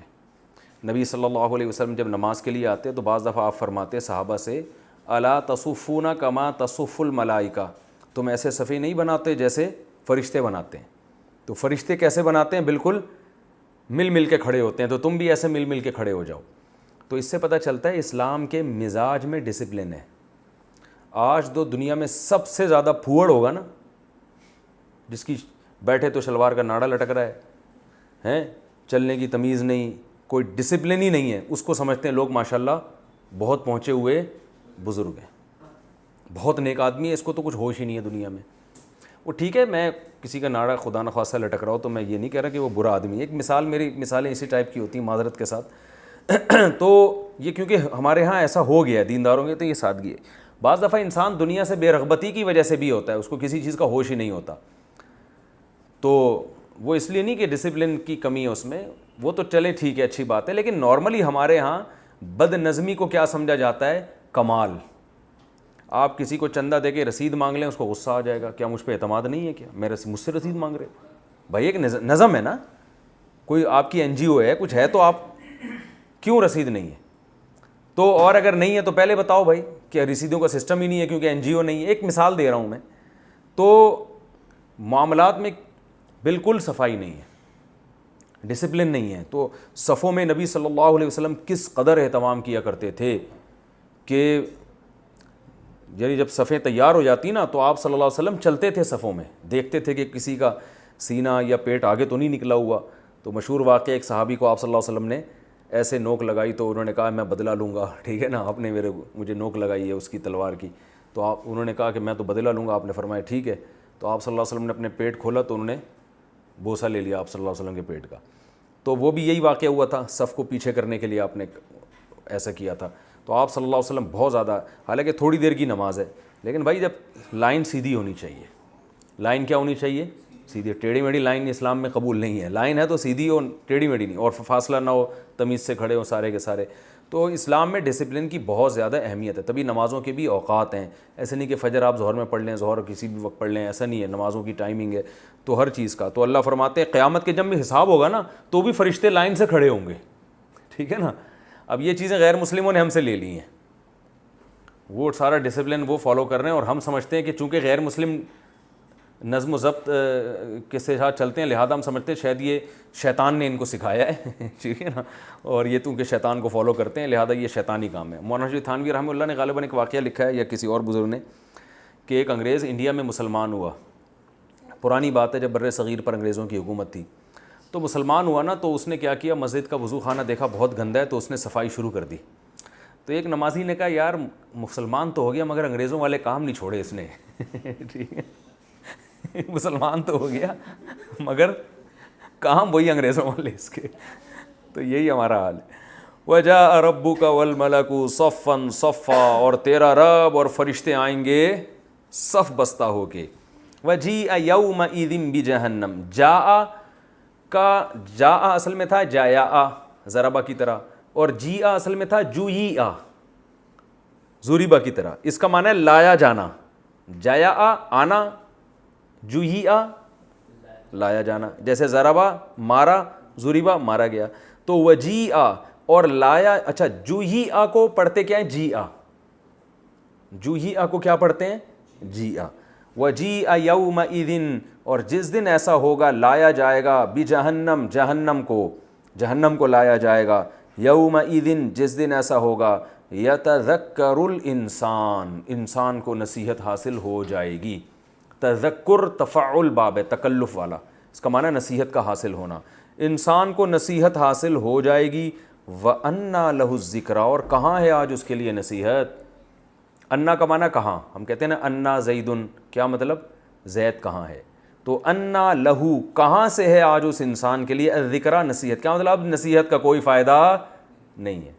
نبی صلی اللہ علیہ وسلم جب نماز کے لیے آتے ہیں تو بعض دفعہ آپ فرماتے صحابہ سے الا تصفون کما تصف الملائکہ، تم ایسے صفیں نہیں بناتے جیسے فرشتے بناتے ہیں۔ تو فرشتے کیسے بناتے ہیں؟ بالکل مل مل کے کھڑے ہوتے ہیں، تو تم بھی ایسے مل مل کے کھڑے ہو جاؤ۔ تو اس سے پتہ چلتا ہے اسلام کے مزاج میں ڈسپلن ہے۔ آج تو دنیا میں سب سے زیادہ پھوڑ ہوگا نا، جس کی بیٹھے تو شلوار کا ناڑا لٹک رہا ہے، چلنے کی تمیز نہیں، کوئی ڈسپلن ہی نہیں ہے، اس کو سمجھتے ہیں لوگ ماشاءاللہ بہت پہنچے ہوئے بزرگ ہیں، بہت نیک آدمی ہے، اس کو تو کچھ ہوش ہی نہیں ہے دنیا میں۔ وہ ٹھیک ہے، میں کسی کا ناڑا خدا نخواستہ لٹک رہا ہوں تو میں یہ نہیں کہہ رہا کہ وہ برا آدمی ہے، ایک مثال، میری مثالیں اسی ٹائپ کی ہوتی ہیں معذرت کے ساتھ۔ تو یہ کیونکہ ہمارے ہاں ایسا ہو گیا ہے دینداروں کے، تو یہ سادگی ہے۔ بعض دفعہ انسان دنیا سے بے رغبتی کی وجہ سے بھی ہوتا ہے، اس کو کسی چیز کا ہوش ہی نہیں ہوتا، تو وہ اس لیے نہیں کہ ڈسپلن کی کمی ہے اس میں، وہ تو چلے ٹھیک ہے اچھی بات ہے، لیکن نارملی ہمارے ہاں بد نظمی کو کیا سمجھا جاتا ہے؟ کمال۔ آپ کسی کو چندہ دے کے رسید مانگ لیں، اس کو غصہ آ جائے گا، کیا مجھ پہ اعتماد نہیں ہے؟ کیا مجھ سے رسید مانگ رہے؟ بھائی ایک نظم ہے نا، کوئی آپ کی این جی او ہے، کچھ ہے تو آپ کیوں رسید نہیں ہے؟ تو اور اگر نہیں ہے تو پہلے بتاؤ بھائی کہ رسیدوں کا سسٹم ہی نہیں ہے کیونکہ این جی او نہیں ہے۔ ایک مثال دے رہا ہوں میں، تو معاملات میں بالکل صفائی نہیں ہے، ڈسپلن نہیں ہے۔ تو صفوں میں نبی صلی اللہ علیہ وسلم کس قدر اہتمام کیا کرتے تھے کہ یعنی جب صفیں تیار ہو جاتی نا تو آپ صلی اللہ علیہ وسلم چلتے تھے صفوں میں، دیکھتے تھے کہ کسی کا سینہ یا پیٹ آگے تو نہیں نکلا ہوا۔ تو مشہور واقعہ، ایک صحابی کو آپ صلی اللہ علیہ وسلم نے ایسے نوک لگائی تو انہوں نے کہا میں بدلہ لوں گا، ٹھیک ہے نا، آپ نے مجھے نوک لگائی ہے اس کی تلوار کی، تو انہوں نے کہا کہ میں تو بدلہ لوں گا، آپ نے فرمایا ٹھیک ہے۔ تو آپ صلی اللہ علیہ وسلم نے اپنے پیٹ کھولا تو انہوں نے بوسہ لے لیا آپ صلی اللہ علیہ وسلم کے پیٹ کا۔ تو وہ بھی یہی واقعہ ہوا تھا، صف کو پیچھے کرنے کے لیے آپ نے ایسا کیا تھا۔ تو آپ صلی اللہ علیہ وسلم بہت زیادہ، حالانکہ تھوڑی دیر کی نماز ہے، لیکن بھائی جب لائن سیدھی ہونی چاہیے، لائن کیا ہونی چاہیے؟ سیدھی۔ ٹیڑھی میڑھی لائن اسلام میں قبول نہیں ہے، لائن ہے تو سیدھی ہو، ٹیڑھی میڑھی نہیں، اور فاصلہ نہ ہو، تمیز سے کھڑے ہو سارے کے سارے۔ تو اسلام میں ڈسپلن کی بہت زیادہ اہمیت ہے، تبھی نمازوں کے بھی اوقات ہیں، ایسے نہیں کہ فجر آپ ظہر میں پڑھ لیں، ظہر کسی بھی وقت پڑھ لیں، ایسا نہیں ہے، نمازوں کی ٹائمنگ ہے، تو ہر چیز کا۔ تو اللہ فرماتے ہیں قیامت کے جب بھی حساب ہوگا نا تو بھی فرشتے لائن سے کھڑے ہوں گے، ٹھیک ہے نا۔ اب یہ چیزیں غیر مسلموں نے ہم سے لے لی ہیں، وہ سارا ڈسپلن وہ فالو کر رہے ہیں، اور ہم سمجھتے ہیں کہ چونکہ غیر مسلم نظم و ضبط کے ساتھ چلتے ہیں لہذا ہم سمجھتے ہیں شاید یہ شیطان نے ان کو سکھایا ہے، ٹھیک ہے نا، اور یہ تو کہ شیطان کو فالو کرتے ہیں لہذا یہ شیطانی کام ہے۔ مولانا رشید تھانوی رحمہ اللہ نے غالباً ایک واقعہ لکھا ہے یا کسی اور بزرگ نے کہ ایک انگریز انڈیا میں مسلمان ہوا، پرانی بات ہے جب بر صغیر پر انگریزوں کی حکومت تھی، تو مسلمان ہوا نا تو اس نے کیا کیا، مسجد کا وضو خانہ دیکھا بہت گندا ہے تو اس نے صفائی شروع کر دی۔ تو ایک نمازی نے کہا یار مسلمان تو ہو گیا مگر انگریزوں والے کام نہیں چھوڑے اس نے، ٹھیک ہے، مسلمان تو ہو گیا مگر کام وہی انگریزوں والے اس کے۔ تو یہی ہمارا حال ہے۔ وَجَاءَ رَبُّكَ وَالْمَلَكُ صَفًّا صَفًّا، اور تیرا رب اور فرشتے آئیں گے صف بستہ ہو کے۔ وَجِيءَ يَوْمَئِذٍ بِجَهَنَّمَ، جاء کا جاء اصل میں تھا جایا ضربہ کی طرح، اور جیآ اصل میں تھا جویآ زوریبا کی طرح، اس کا معنی ہے لایا جانا، جایا آنا، جویآ لایا جانا، جیسے ضربہ مارا، زوریبا مارا گیا۔ تو وجیع اور لایا، اچھا جوہیع کو پڑھتے کیا ہیں؟ جیع. جوہیع کو کیا پڑھتے ہیں؟ جیع. وجیع یومئذ، اور جس دن ایسا ہوگا لایا جائے گا بجہنم، جہنم کو لایا جائے گا. یومئذ، جس دن ایسا ہوگا یتذکر الانسان، انسان کو نصیحت حاصل ہو جائے گی. تذکر تفعل باب ہے، تکلف والا، اس کا معنی نصیحت کا حاصل ہونا. انسان کو نصیحت حاصل ہو جائے گی. وَأَنَّا لَهُ الذِّكْرَىٰ، اور کہاں ہے آج اس کے لیے نصیحت؟ انا کا معنی کہاں، ہم کہتے ہیں نا انا زیدن، کیا مطلب؟ زید کہاں ہے. تو انا لہو، کہاں سے ہے آج اس انسان کے لیے الذکریٰ، نصیحت. کیا مطلب؟ اب نصیحت کا کوئی فائدہ نہیں ہے.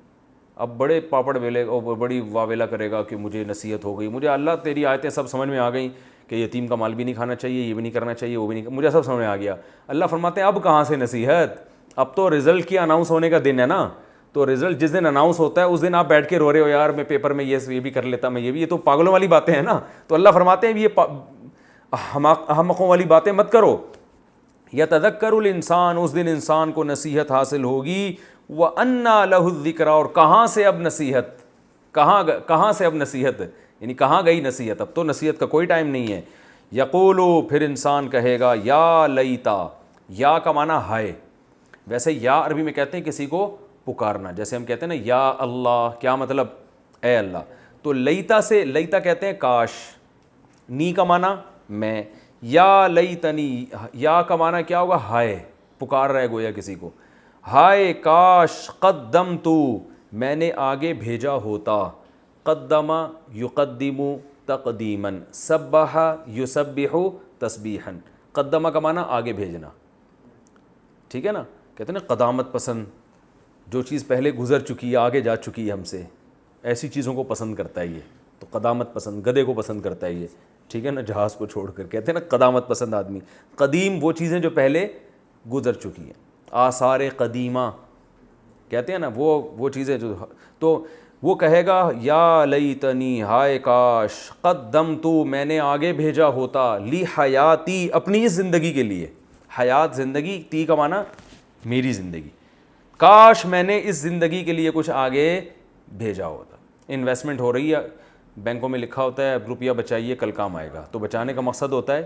اب بڑے پاپڑ ویلے اور بڑی واویلا کرے گا کہ مجھے نصیحت ہو گئی، مجھے اللہ تیری آیتیں سب سمجھ میں آ گئیں کہ یتیم کا مال بھی نہیں کھانا چاہیے، یہ بھی نہیں کرنا چاہیے، وہ بھی نہیں، مجھے سب سمجھ میں آ گیا. اللہ فرماتے ہیں اب کہاں سے نصیحت؟ اب تو رزلٹ کی اناؤنس ہونے کا دن ہے نا. تو رزلٹ جس دن اناؤنس ہوتا ہے اس دن آپ بیٹھ کے رو رہے ہو یار میں پیپر میں یہ بھی کر لیتا، میں یہ بھی، یہ تو پاگلوں والی باتیں ہیں نا. تو اللہ فرماتے ہیں یہ احمقوں والی باتیں مت کرو. یتذکر الانسان، اس دن انسان کو نصیحت حاصل ہوگی. وَأَنَّا لَهُ الذِّكْرَىٰ، اور کہاں سے اب نصیحت، کہاں سے اب نصیحت، یعنی کہاں گئی نصیحت؟ اب تو نصیحت کا کوئی ٹائم نہیں ہے. یقولو، پھر انسان کہے گا یا لیتا، یا کا معنی ہائے. ویسے یا عربی میں کہتے ہیں کسی کو پکارنا، جیسے ہم کہتے ہیں نا یا اللہ، کیا مطلب؟ اے اللہ. تو لیتا سے، لیتا کہتے ہیں کاش، نی کا معنی میں، یا لیتنی، یا کا معنی کیا ہوگا؟ ہائے، پکار رہے گویا کسی کو، ہائے کاش، قدمتو، میں نے آگے بھیجا ہوتا. قدم یقدم تقدیما، سبح یسبح تسبیحا. قدمہ کا معنی آگے بھیجنا، ٹھیک ہے نا. کہتے ہیں نا قدامت پسند، جو چیز پہلے گزر چکی ہے، آگے جا چکی ہے ہم سے، ایسی چیزوں کو پسند کرتا ہے یہ. تو قدامت پسند، گدھے کو پسند کرتا ہے یہ، ٹھیک ہے نا، جہاز کو چھوڑ کر. کہتے ہیں نا قدامت پسند آدمی. قدیم وہ چیزیں جو پہلے گزر چکی ہیں، آثار قدیمہ کہتے ہیں نا، وہ چیزیں جو. تو وہ کہے گا یا لیتنی، ہائے کاش، قدمتو، میں نے آگے بھیجا ہوتا، لی حیاتی، اپنی اس زندگی کے لیے. حیات زندگی، تی کا معنی میری زندگی. کاش میں نے اس زندگی کے لیے کچھ آگے بھیجا ہوتا. انویسٹمنٹ ہو رہی ہے، بینکوں میں لکھا ہوتا ہے روپیہ بچائیے کل کام آئے گا. تو بچانے کا مقصد ہوتا ہے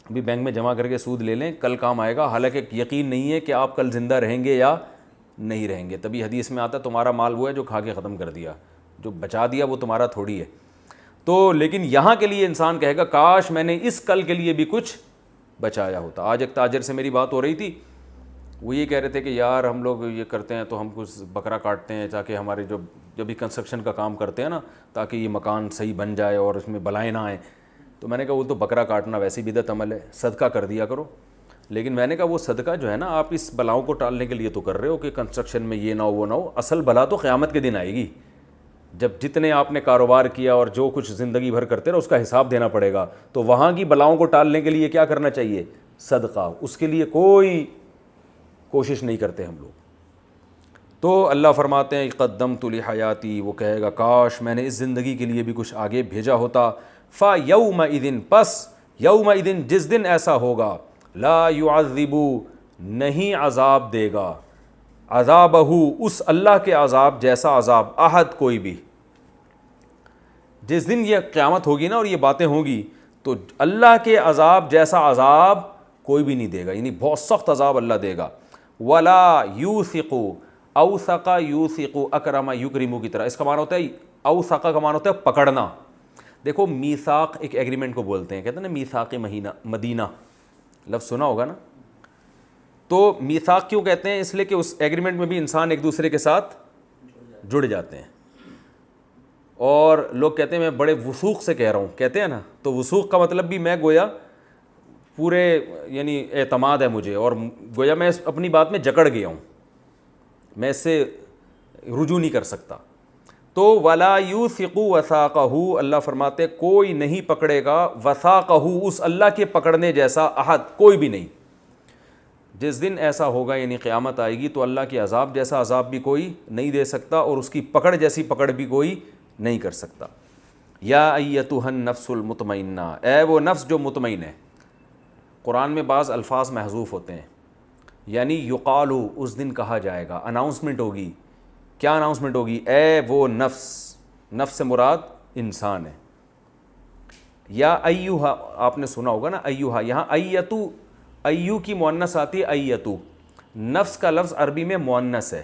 ابھی بینک میں جمع کر کے سود لے لیں، کل کام آئے گا. حالانکہ یقین نہیں ہے کہ آپ کل زندہ رہیں گے یا نہیں رہیں گے. تبھی حدیث میں آتا ہے تمہارا مال وہ ہے جو کھا کے ختم کر دیا، جو بچا دیا وہ تمہارا تھوڑی ہے. تو لیکن یہاں کے لیے انسان کہے گا کاش میں نے اس کل کے لیے بھی کچھ بچایا ہوتا. آج ایک تاجر سے میری بات ہو رہی تھی، وہ یہ کہہ رہے تھے کہ یار ہم لوگ یہ کرتے ہیں تو ہم کچھ بکرا کاٹتے ہیں تاکہ ہمارے جب بھی کنسٹرکشن کا کام کرتے ہیں نا، تاکہ یہ مکان صحیح بن جائے اور اس میں بلائیں نہ آئیں. تو میں نے کہا وہ تو بکرا کاٹنا ویسی بدعت عمل ہے، صدقہ کر دیا کرو. لیکن میں نے کہا وہ صدقہ جو ہے نا آپ اس بلاؤں کو ٹالنے کے لیے تو کر رہے ہو کہ کنسٹرکشن میں یہ نہ ہو وہ نہ ہو. اصل بلا تو قیامت کے دن آئے گی، جب جتنے آپ نے کاروبار کیا اور جو کچھ زندگی بھر کرتے رہو اس کا حساب دینا پڑے گا. تو وہاں کی بلاؤں کو ٹالنے کے لیے کیا کرنا چاہیے؟ صدقہ. اس کے لیے کوئی کوشش نہیں کرتے ہم لوگ. تو اللہ فرماتے ہیں قدمت لحیاتی، وہ کہے گا کاش میں نے اس زندگی کے لیے بھی کچھ آگے بھیجا ہوتا. فَيَوْمَئِذٍ، پس یومئذٍ، جس دن ایسا ہوگا، لا يعذب، نہیں عذاب دے گا، عذابہ، اس اللہ کے عذاب جیسا عذاب، احد، کوئی بھی. جس دن یہ قیامت ہوگی نا اور یہ باتیں ہوں گی تو اللہ کے عذاب جیسا عذاب کوئی بھی نہیں دے گا، یعنی بہت سخت عذاب اللہ دے گا. ولا یوثق، اوثق یوثق، اکرم یکرم کی طرح. اس کا معنی ہوتا ہے اوثق کا معنی ہوتا ہے پکڑنا. دیکھو میثاق ایک ایگریمنٹ کو بولتے ہیں، کہتے ہیں نا میثاق مدینہ، لفظ سنا ہوگا نا. تو میثاق کیوں کہتے ہیں؟ اس لیے کہ اس ایگریمنٹ میں بھی انسان ایک دوسرے کے ساتھ جڑ جاتے ہیں. اور لوگ کہتے ہیں میں بڑے وثوق سے کہہ رہا ہوں، کہتے ہیں نا. تو وثوق کا مطلب بھی میں گویا پورے، یعنی اعتماد ہے مجھے اور گویا میں اپنی بات میں جکڑ گیا ہوں، میں اس سے رجوع نہیں کر سکتا. تو ولا یوثق وثاقہ، اللہ فرماتے کوئی نہیں پکڑے گا وثاقہ، اس اللہ کے پکڑنے جیسا، احد، کوئی بھی نہیں. جس دن ایسا ہوگا یعنی قیامت آئے گی تو اللہ کے عذاب جیسا عذاب بھی کوئی نہیں دے سکتا اور اس کی پکڑ جیسی پکڑ بھی کوئی نہیں کر سکتا. یا ایتھا النفس المطمئنہ، اے وہ نفس جو مطمئن ہے. قرآن میں بعض الفاظ محذوف ہوتے ہیں، یعنی یقالو، اس دن کہا جائے گا، اناؤنسمنٹ ہوگی. کیا اناؤنسمنٹ ہوگی؟ اے وہ نفس، نفس سے مراد انسان ہے. یا ایوہا، آپ نے سنا ہوگا نا ایوہا، یہاں ایتو، ایو کی مؤنث آتی ہے ایتو. نفس کا لفظ عربی میں مؤنث ہے،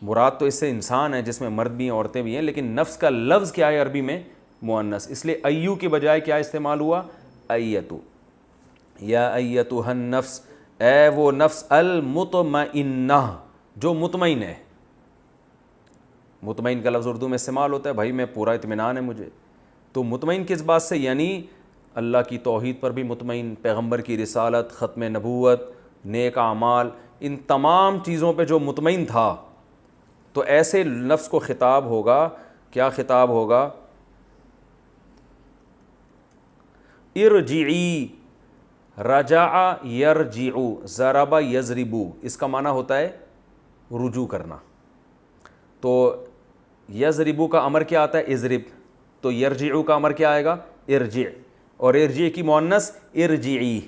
مراد تو اس سے انسان ہے جس میں مرد بھی ہیں عورتیں بھی ہیں، لیکن نفس کا لفظ کیا ہے عربی میں؟ مؤنث. اس لیے ایو کی بجائے کیا استعمال ہوا؟ ایتو. یا ایتوہ النفس، اے وہ نفس المطمئنہ جو مطمئن ہے. مطمئن کا لفظ اردو میں استعمال ہوتا ہے، بھائی میں پورا اطمینان ہے مجھے. تو مطمئن کس بات سے؟ یعنی اللہ کی توحید پر بھی مطمئن، پیغمبر کی رسالت، ختم نبوت، نیک اعمال، ان تمام چیزوں پہ جو مطمئن تھا. تو ایسے نفس کو خطاب ہوگا، کیا خطاب ہوگا؟ ارجعی، رجع یرجع، ضرب یضرب، اس کا معنی ہوتا ہے رجوع کرنا. تو یضرب کا امر کیا آتا ہے؟ اضرب. تو یرجع کا امر کیا آئے گا؟ ارجع. اور ارجع کی مؤنث ارجعی،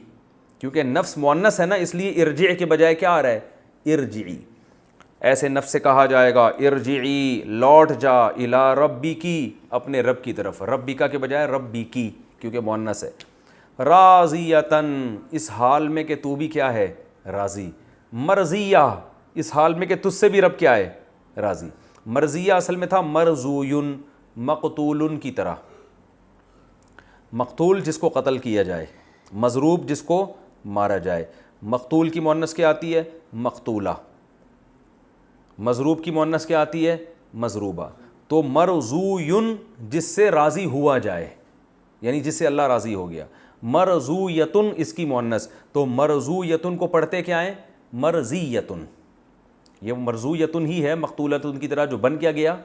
کیونکہ نفس مؤنث ہے نا، اس لیے ارجع کے بجائے کیا آ رہا ہے؟ ارجعی. ایسے نفس سے کہا جائے گا ارجعی، لوٹ جا، الی ربکی، اپنے رب کی طرف. ربکا کے بجائے ربی کی، کیونکہ مؤنث ہے. راضیتن، اس حال میں کہ تو بھی کیا ہے؟ راضی. مرضیہ، اس حال میں کہ تجھ سے بھی رب کیا ہے؟ راضی. مرضیہ اصل میں تھا مرضوین، مقتول کی طرح. مقتول جس کو قتل کیا جائے، مضروب جس کو مارا جائے. مقتول کی مؤنث کیا آتی ہے؟ مقتولہ. مضروب کی مؤنث کیا آتی ہے؟ مضروبہ. تو مرضوین جس سے راضی ہوا جائے، یعنی جس سے اللہ راضی ہو گیا. مرضویتن اس کی مؤنث. تو مرضویتن کو پڑھتے کیا ہیں؟ مرضیتن. یہ مرضویتن ہی ہے مقتولتن کی طرح جو بن کیا گیا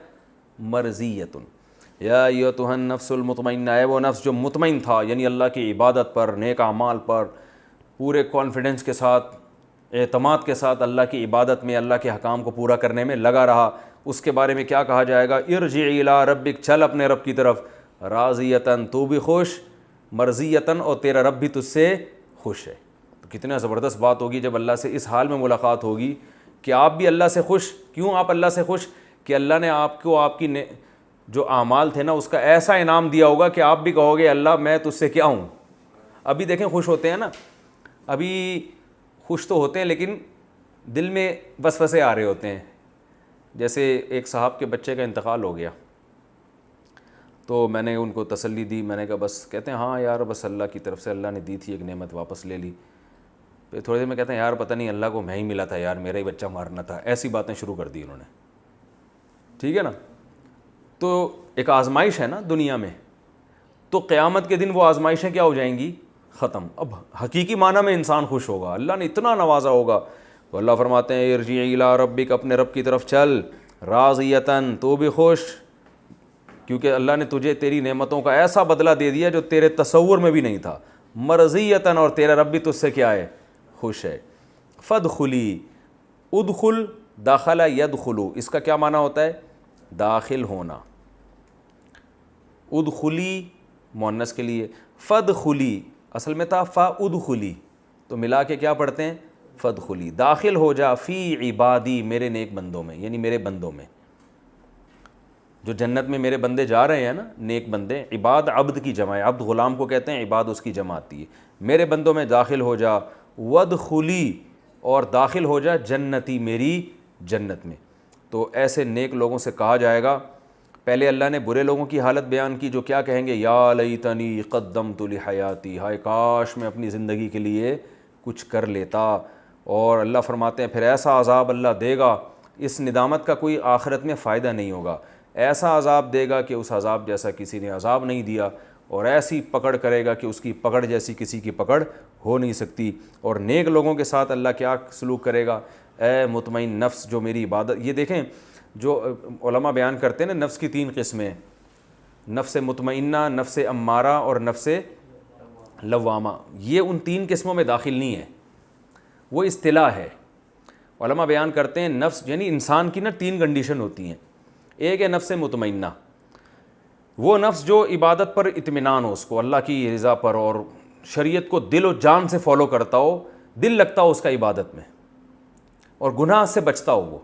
مرضیتن. یا ایتھا النفس المطمئنہ، اے وہ نفس جو مطمئن تھا، یعنی اللہ کی عبادت پر، نیک اعمال پر، پورے کانفیڈنس کے ساتھ، اعتماد کے ساتھ اللہ کی عبادت میں، اللہ کے حکام کو پورا کرنے میں لگا رہا. اس کے بارے میں کیا کہا جائے گا؟ ارجع الی ربک، چل اپنے رب کی طرف. راضیتن، تو بھی خوش، مرضیتن، اور تیرا رب بھی تجھ سے خوش ہے. تو کتنا زبردست بات ہوگی جب اللہ سے اس حال میں ملاقات ہوگی کہ آپ بھی اللہ سے خوش. کیوں آپ اللہ سے خوش؟ کہ اللہ نے آپ کو، آپ کی جو اعمال تھے نا، اس کا ایسا انعام دیا ہوگا کہ آپ بھی کہو گے اللہ میں تجھ سے کیا ہوں. ابھی دیکھیں خوش ہوتے ہیں نا، ابھی خوش تو ہوتے ہیں لیکن دل میں وسوسے آ رہے ہوتے ہیں. جیسے ایک صاحب کے بچے کا انتقال ہو گیا، تو میں نے ان کو تسلی دی. میں نے کہا بس، کہتے ہیں ہاں یار بس اللہ کی طرف سے اللہ نے دی تھی ایک نعمت، واپس لے لی. پھر تھوڑی دیر میں کہتے ہیں یار پتہ نہیں اللہ کو میں ہی ملا تھا یار، میرا ہی بچہ مارنا تھا. ایسی باتیں شروع کر دی انہوں نے. ٹھیک ہے نا. تو ایک آزمائش ہے نا دنیا میں، تو قیامت کے دن وہ آزمائشیں کیا ہو جائیں گی؟ ختم. اب حقیقی معنی میں انسان خوش ہوگا، اللہ نے اتنا نوازا ہوگا. تو اللہ فرماتے ہیں ارجع الی ربک، اپنے رب کی طرف چل. راضیتن، تو بھی خوش، کیونکہ اللہ نے تجھے تیری نعمتوں کا ایسا بدلہ دے دیا جو تیرے تصور میں بھی نہیں تھا. مرضیتن، اور تیرا رب بھی تجھ سے کیا ہے؟ خوش ہے. فادخلی، ادخل، داخل یدخلو، اس کا کیا معنی ہوتا ہے؟ داخل ہونا. ادخلی مؤنث کے لیے، فادخلی اصل میں تھا فادخلی، تو ملا کے کیا پڑھتے ہیں؟ فادخلی. داخل ہو جا فی عبادی، میرے نیک بندوں میں، یعنی میرے بندوں میں. جو جنت میں میرے بندے جا رہے ہیں نا، نیک بندے. عباد عبد کی جمع ہے، عبد غلام کو کہتے ہیں، عباد اس کی جمع آتی ہے. میرے بندوں میں داخل ہو جا. وادخلی، اور داخل ہو جا جنتی، میری جنت میں. تو ایسے نیک لوگوں سے کہا جائے گا. پہلے اللہ نے برے لوگوں کی حالت بیان کی جو کیا کہیں گے؟ یا لیتنی قدمت لحیاتی، ہائے کاش میں اپنی زندگی کے لیے کچھ کر لیتا. اور اللہ فرماتے ہیں پھر ایسا عذاب اللہ دے گا، اس ندامت کا کوئی آخرت میں فائدہ نہیں ہوگا. ایسا عذاب دے گا کہ اس عذاب جیسا کسی نے عذاب نہیں دیا، اور ایسی پکڑ کرے گا کہ اس کی پکڑ جیسی کسی کی پکڑ ہو نہیں سکتی. اور نیک لوگوں کے ساتھ اللہ کیا سلوک کرے گا؟ اے مطمئن نفس جو میری عبادت. یہ دیکھیں جو علماء بیان کرتے ہیں نا، نفس کی 3 قسمیں، نفس مطمئنہ، نفس امارہ اور نفس لوامہ. یہ ان 3 قسموں میں داخل نہیں ہے، وہ اصطلاح ہے. علماء بیان کرتے ہیں نفس یعنی انسان کی نا 3 کنڈیشن ہوتی ہیں. ایک ہے نفس مطمئنہ، وہ نفس جو عبادت پر اطمینان ہو، اس کو اللہ کی رضا پر اور شریعت کو دل و جان سے فالو کرتا ہو، دل لگتا ہو اس کا عبادت میں. اور گناہ سے بچتا ہو وہ.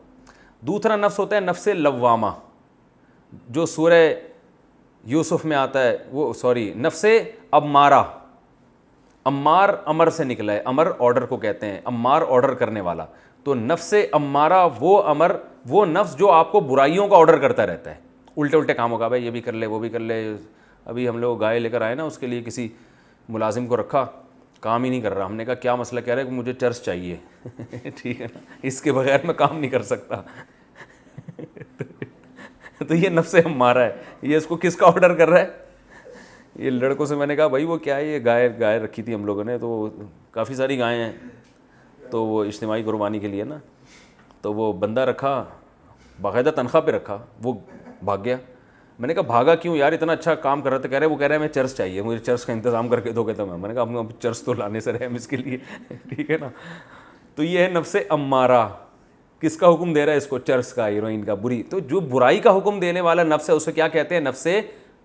دوسرا نفس ہوتا ہے نفس لوامہ, جو سورہ یوسف میں آتا ہے, وہ نفس امارہ. امار امر سے نکلا ہے, امر آرڈر کو کہتے ہیں, امار آرڈر کرنے والا. تو نفس امارہ وہ نفس جو آپ کو برائیوں کا آرڈر کرتا رہتا ہے, الٹے الٹے کاموں کا, بھائی یہ بھی کر لے وہ بھی کر لے. ابھی ہم لوگ گائے لے کر آئے نا, اس کے لیے کسی ملازم کو رکھا, کام ہی نہیں کر رہا. ہم نے کہا کیا مسئلہ, کہہ رہا ہے کہ مجھے چرس چاہیے. ٹھیک ہے نا, اس کے بغیر میں کام نہیں کر سکتا. تو یہ نفس امارہ ہے, یہ اس کو کس کا آرڈر کر رہا ہے؟ یہ لڑکوں سے میں نے کہا بھائی وہ کیا ہے, یہ گائے رکھی تھی ہم لوگوں نے, تو کافی ساری گائیں ہیں, تو وہ اجتماعی قربانی کے لیے نا, تو وہ بندہ رکھا, باقاعدہ تنخواہ پہ رکھا, وہ بھاگ گیا. میں نے کہا بھاگا کیوں یار, اتنا اچھا کام کر رہا تھا. وہ کہہ رہا ہے میں چرس چاہیے, مجھے چرس کا انتظام کر کے دو. کہتا میں نے کہا ہم چرس تو لانے سے رہے ہم اس کے لیے. ٹھیک ہے نا. تو یہ ہے نفس امارہ. کس کا حکم دے رہا ہے اس کو؟ چرس کا, ہیروئن کا, بری. تو جو برائی کا حکم دینے والا نفس ہے اسے کیا کہتے ہیں؟ نفس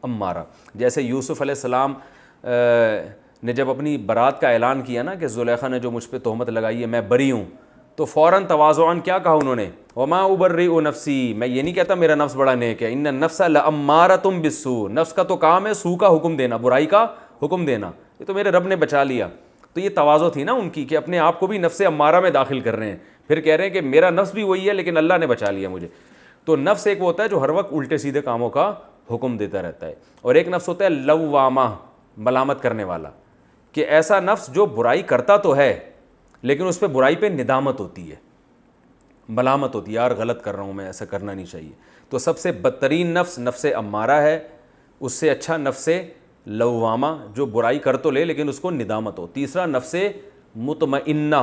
امارہ. جیسے یوسف علیہ السلام نے جب اپنی برات کا اعلان کیا نا کہ زلیخا نے جو مجھ پہ تہمت لگائی ہے میں بری ہوں, تو فوراً تواضعاً کیا کہا انہوں نے؟ وما ابرئ نفسی, میں یہ نہیں کہتا میرا نفس بڑا نیک ہے. ان النفس لامارۃ بالسوء, نفس کا تو کام ہے سو کا حکم دینا, برائی کا حکم دینا. یہ تو میرے رب نے بچا لیا. تو یہ تواضع تھی نا ان کی, کہ اپنے آپ کو بھی نفس امارہ میں داخل کر رہے ہیں, پھر کہہ رہے ہیں کہ میرا نفس بھی وہی ہے لیکن اللہ نے بچا لیا مجھے. تو نفس ایک وہ ہوتا ہے جو ہر وقت الٹے سیدھے کاموں کا حکم دیتا رہتا ہے, اور ایک نفس ہوتا ہے لوامہ, ملامت کرنے والا, کہ ایسا نفس جو برائی کرتا تو ہے لیکن اس پہ برائی پہ ندامت ہوتی ہے, ملامت ہوتی ہے, یار غلط کر رہا ہوں میں, ایسا کرنا نہیں چاہیے. تو سب سے بدترین نفس نفس امارہ ہے. اس سے اچھا نفس لوامہ, جو برائی کر تو لے لیکن اس کو ندامت ہو. تیسرا نفس مطمئنہ,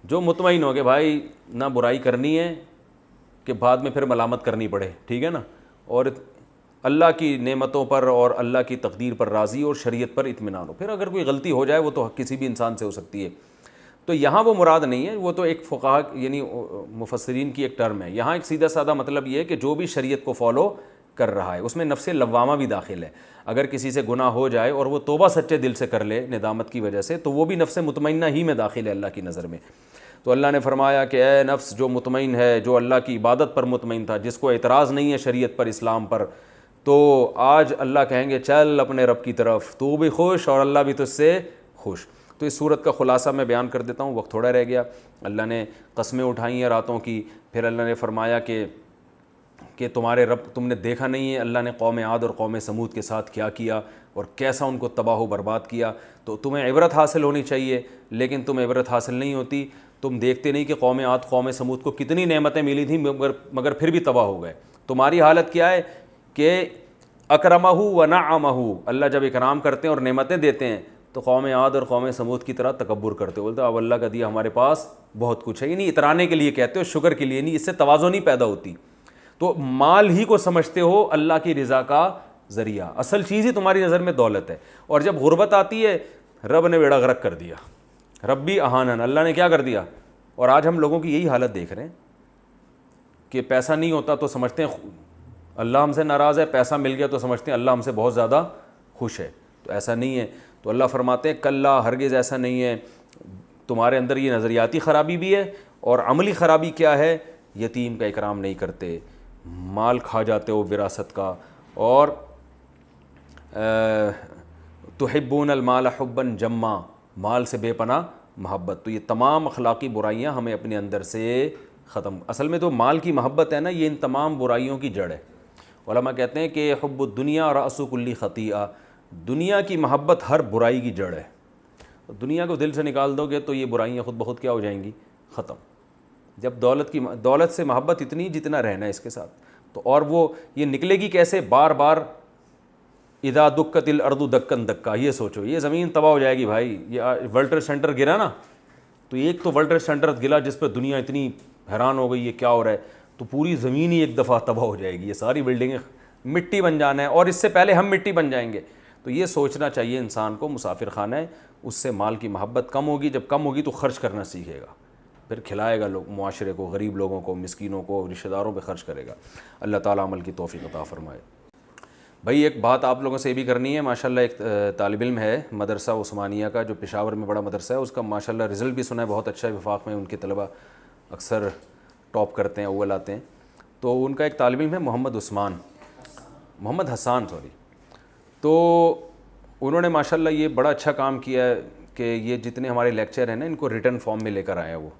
جو مطمئن ہو کہ بھائی نہ برائی کرنی ہے کہ بعد میں پھر ملامت کرنی پڑے. ٹھیک ہے نا. اور اللہ کی نعمتوں پر اور اللہ کی تقدیر پر راضی اور شریعت پر اطمینان ہو. پھر اگر کوئی غلطی ہو جائے وہ تو کسی بھی انسان سے ہو سکتی ہے. تو یہاں وہ مراد نہیں ہے, وہ تو ایک فقہا یعنی مفسرین کی ایک ٹرم ہے. یہاں ایک سیدھا سادہ مطلب یہ ہے کہ جو بھی شریعت کو فالو کر رہا ہے اس میں نفس لوامہ بھی داخل ہے. اگر کسی سے گناہ ہو جائے اور وہ توبہ سچے دل سے کر لے ندامت کی وجہ سے, تو وہ بھی نفس مطمئنہ ہی میں داخل ہے اللہ کی نظر میں. تو اللہ نے فرمایا کہ اے نفس جو مطمئن ہے, جو اللہ کی عبادت پر مطمئن تھا, جس کو اعتراض نہیں ہے شریعت پر, اسلام پر, تو آج اللہ کہیں گے چل اپنے رب کی طرف, تو بھی خوش اور اللہ بھی تجھ سے خوش. تو اس صورت کا خلاصہ میں بیان کر دیتا ہوں, وقت تھوڑا رہ گیا. اللہ نے قسمیں اٹھائی ہیں راتوں کی, پھر اللہ نے فرمایا کہ تمہارے رب, تم نے دیکھا نہیں ہے اللہ نے قوم عاد اور قوم سمود کے ساتھ کیا کیا اور کیسا ان کو تباہ و برباد کیا. تو تمہیں عبرت حاصل ہونی چاہیے لیکن تمہیں عبرت حاصل نہیں ہوتی. تم دیکھتے نہیں کہ قوم عاد قوم سمود کو کتنی نعمتیں ملی تھیں مگر پھر بھی تباہ ہو گئے. تمہاری حالت کیا ہے کہ اکرمہ و نعمہ, اللہ جب اکرام کرتے ہیں اور نعمتیں دیتے ہیں تو قوم عاد اور قوم سمود کی طرح تکبر کرتے ہو, بولتے اب اللہ کا دیا ہمارے پاس بہت کچھ ہے. یعنی اترانے کے لیے کہتے ہو, شکر کے لیے نہیں, اس سے تواضع نہیں پیدا ہوتی. تو مال ہی کو سمجھتے ہو اللہ کی رضا کا ذریعہ, اصل چیز ہی تمہاری نظر میں دولت ہے. اور جب غربت آتی ہے رب نے بیڑا غرق کر دیا, ربی اہانن, اللہ نے کیا کر دیا. اور آج ہم لوگوں کی یہی حالت دیکھ رہے ہیں کہ پیسہ نہیں ہوتا تو سمجھتے ہیں اللہ ہم سے ناراض ہے, پیسہ مل گیا تو سمجھتے ہیں اللہ ہم سے بہت زیادہ خوش ہے. تو ایسا نہیں ہے. تو اللہ فرماتے ہیں کلا, ہرگز ایسا نہیں ہے. تمہارے اندر یہ نظریاتی خرابی بھی ہے, اور عملی خرابی کیا ہے؟ یتیم کا اکرام نہیں کرتے, مال کھا جاتے ہو وراثت کا, اور تحبون المال حبا جما, مال سے بے پناہ محبت. تو یہ تمام اخلاقی برائیاں ہمیں اپنے اندر سے ختم. اصل میں تو مال کی محبت ہے نا, یہ ان تمام برائیوں کی جڑ ہے. علماء کہتے ہیں کہ حب الدنیا رأس کل خطیئہ, دنیا کی محبت ہر برائی کی جڑ ہے. دنیا کو دل سے نکال دو گے تو یہ برائیاں خود بخود کیا ہو جائیں گی؟ ختم. جب دولت سے محبت اتنی جتنا رہنا ہے اس کے ساتھ, تو اور وہ یہ نکلے گی کیسے؟ بار بار اذا دکت الارض دکن دکا, یہ سوچو یہ زمین تباہ ہو جائے گی بھائی. یہ ورلڈ ٹریڈ سینٹر گرا نا, تو ایک تو ورلڈ ٹریڈ سینٹر گرا جس پہ دنیا اتنی حیران ہو گئی یہ کیا ہو رہا ہے, تو پوری زمین ہی ایک دفعہ تباہ ہو جائے گی, یہ ساری بلڈنگیں مٹی بن جانا ہے, اور اس سے پہلے ہم مٹی بن جائیں گے. تو یہ سوچنا چاہیے انسان کو, مسافر خانہ ہے, اس سے مال کی محبت کم ہوگی. جب کم ہوگی تو خرچ کرنا سیکھے گا, پھر کھلائے گا لوگ معاشرے کو, غریب لوگوں کو, مسکینوں کو, رشتہ داروں پہ خرچ کرے گا. اللہ تعالیٰ عمل کی توفیق عطا فرمائے. بھائی ایک بات آپ لوگوں سے یہ بھی کرنی ہے, ماشاءاللہ ایک طالب علم ہے مدرسہ عثمانیہ کا جو پشاور میں بڑا مدرسہ ہے, اس کا ماشاءاللہ رزلٹ بھی سنا ہے بہت اچھا ہے, وفاق میں ان کے طلبہ اکثر ٹاپ کرتے ہیں، اول آتے ہیں. تو ان کا ایک طالب علم ہے محمد حسان تو انہوں نے ماشاءاللہ یہ بڑا اچھا کام کیا ہے کہ یہ جتنے ہمارے لیکچر ہیں نا ان کو ریٹن فارم میں لے کر آئے ہیں وہ،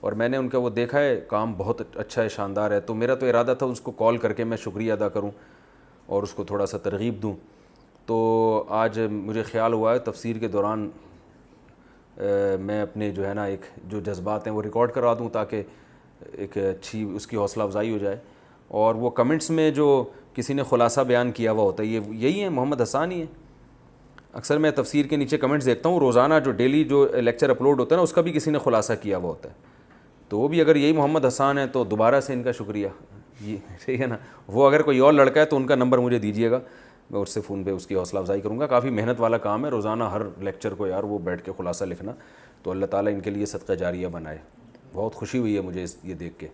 اور میں نے ان کا وہ دیکھا ہے کام بہت اچھا ہے، شاندار ہے. تو میرا تو ارادہ تھا اس کو کال کر کے میں شکریہ ادا کروں اور اس کو تھوڑا سا ترغیب دوں. تو آج مجھے خیال ہوا ہے تفسیر کے دوران میں اپنے جو ہے نا ایک جو جذبات ہیں وہ ریکارڈ کروا دوں تاکہ ایک اچھی اس کی حوصلہ افزائی ہو جائے. اور وہ کمنٹس میں جو کسی نے خلاصہ بیان کیا ہوا ہوتا ہے یہی ہے، محمد حسان ہی ہے. اکثر میں تفسیر کے نیچے کمنٹس دیکھتا ہوں، روزانہ جو ڈیلی جو لیکچر اپلوڈ ہوتا ہے نا اس کا بھی کسی نے خلاصہ کیا ہوا ہوتا ہے. تو وہ بھی اگر یہی محمد حسان ہے تو دوبارہ سے ان کا شکریہ. یہ ٹھیک ہے نا. وہ اگر کوئی اور لڑکا ہے تو ان کا نمبر مجھے دیجیے گا، میں اس سے فون پہ اس کی حوصلہ افزائی کروں گا. کافی محنت والا کام ہے روزانہ ہر لیکچر کو یار وہ بیٹھ کے خلاصہ لکھنا. تو اللہ تعالیٰ ان کے لیے صدقہ جاریہ بنائے. بہت خوشی ہوئی ہے مجھے یہ دیکھ کے.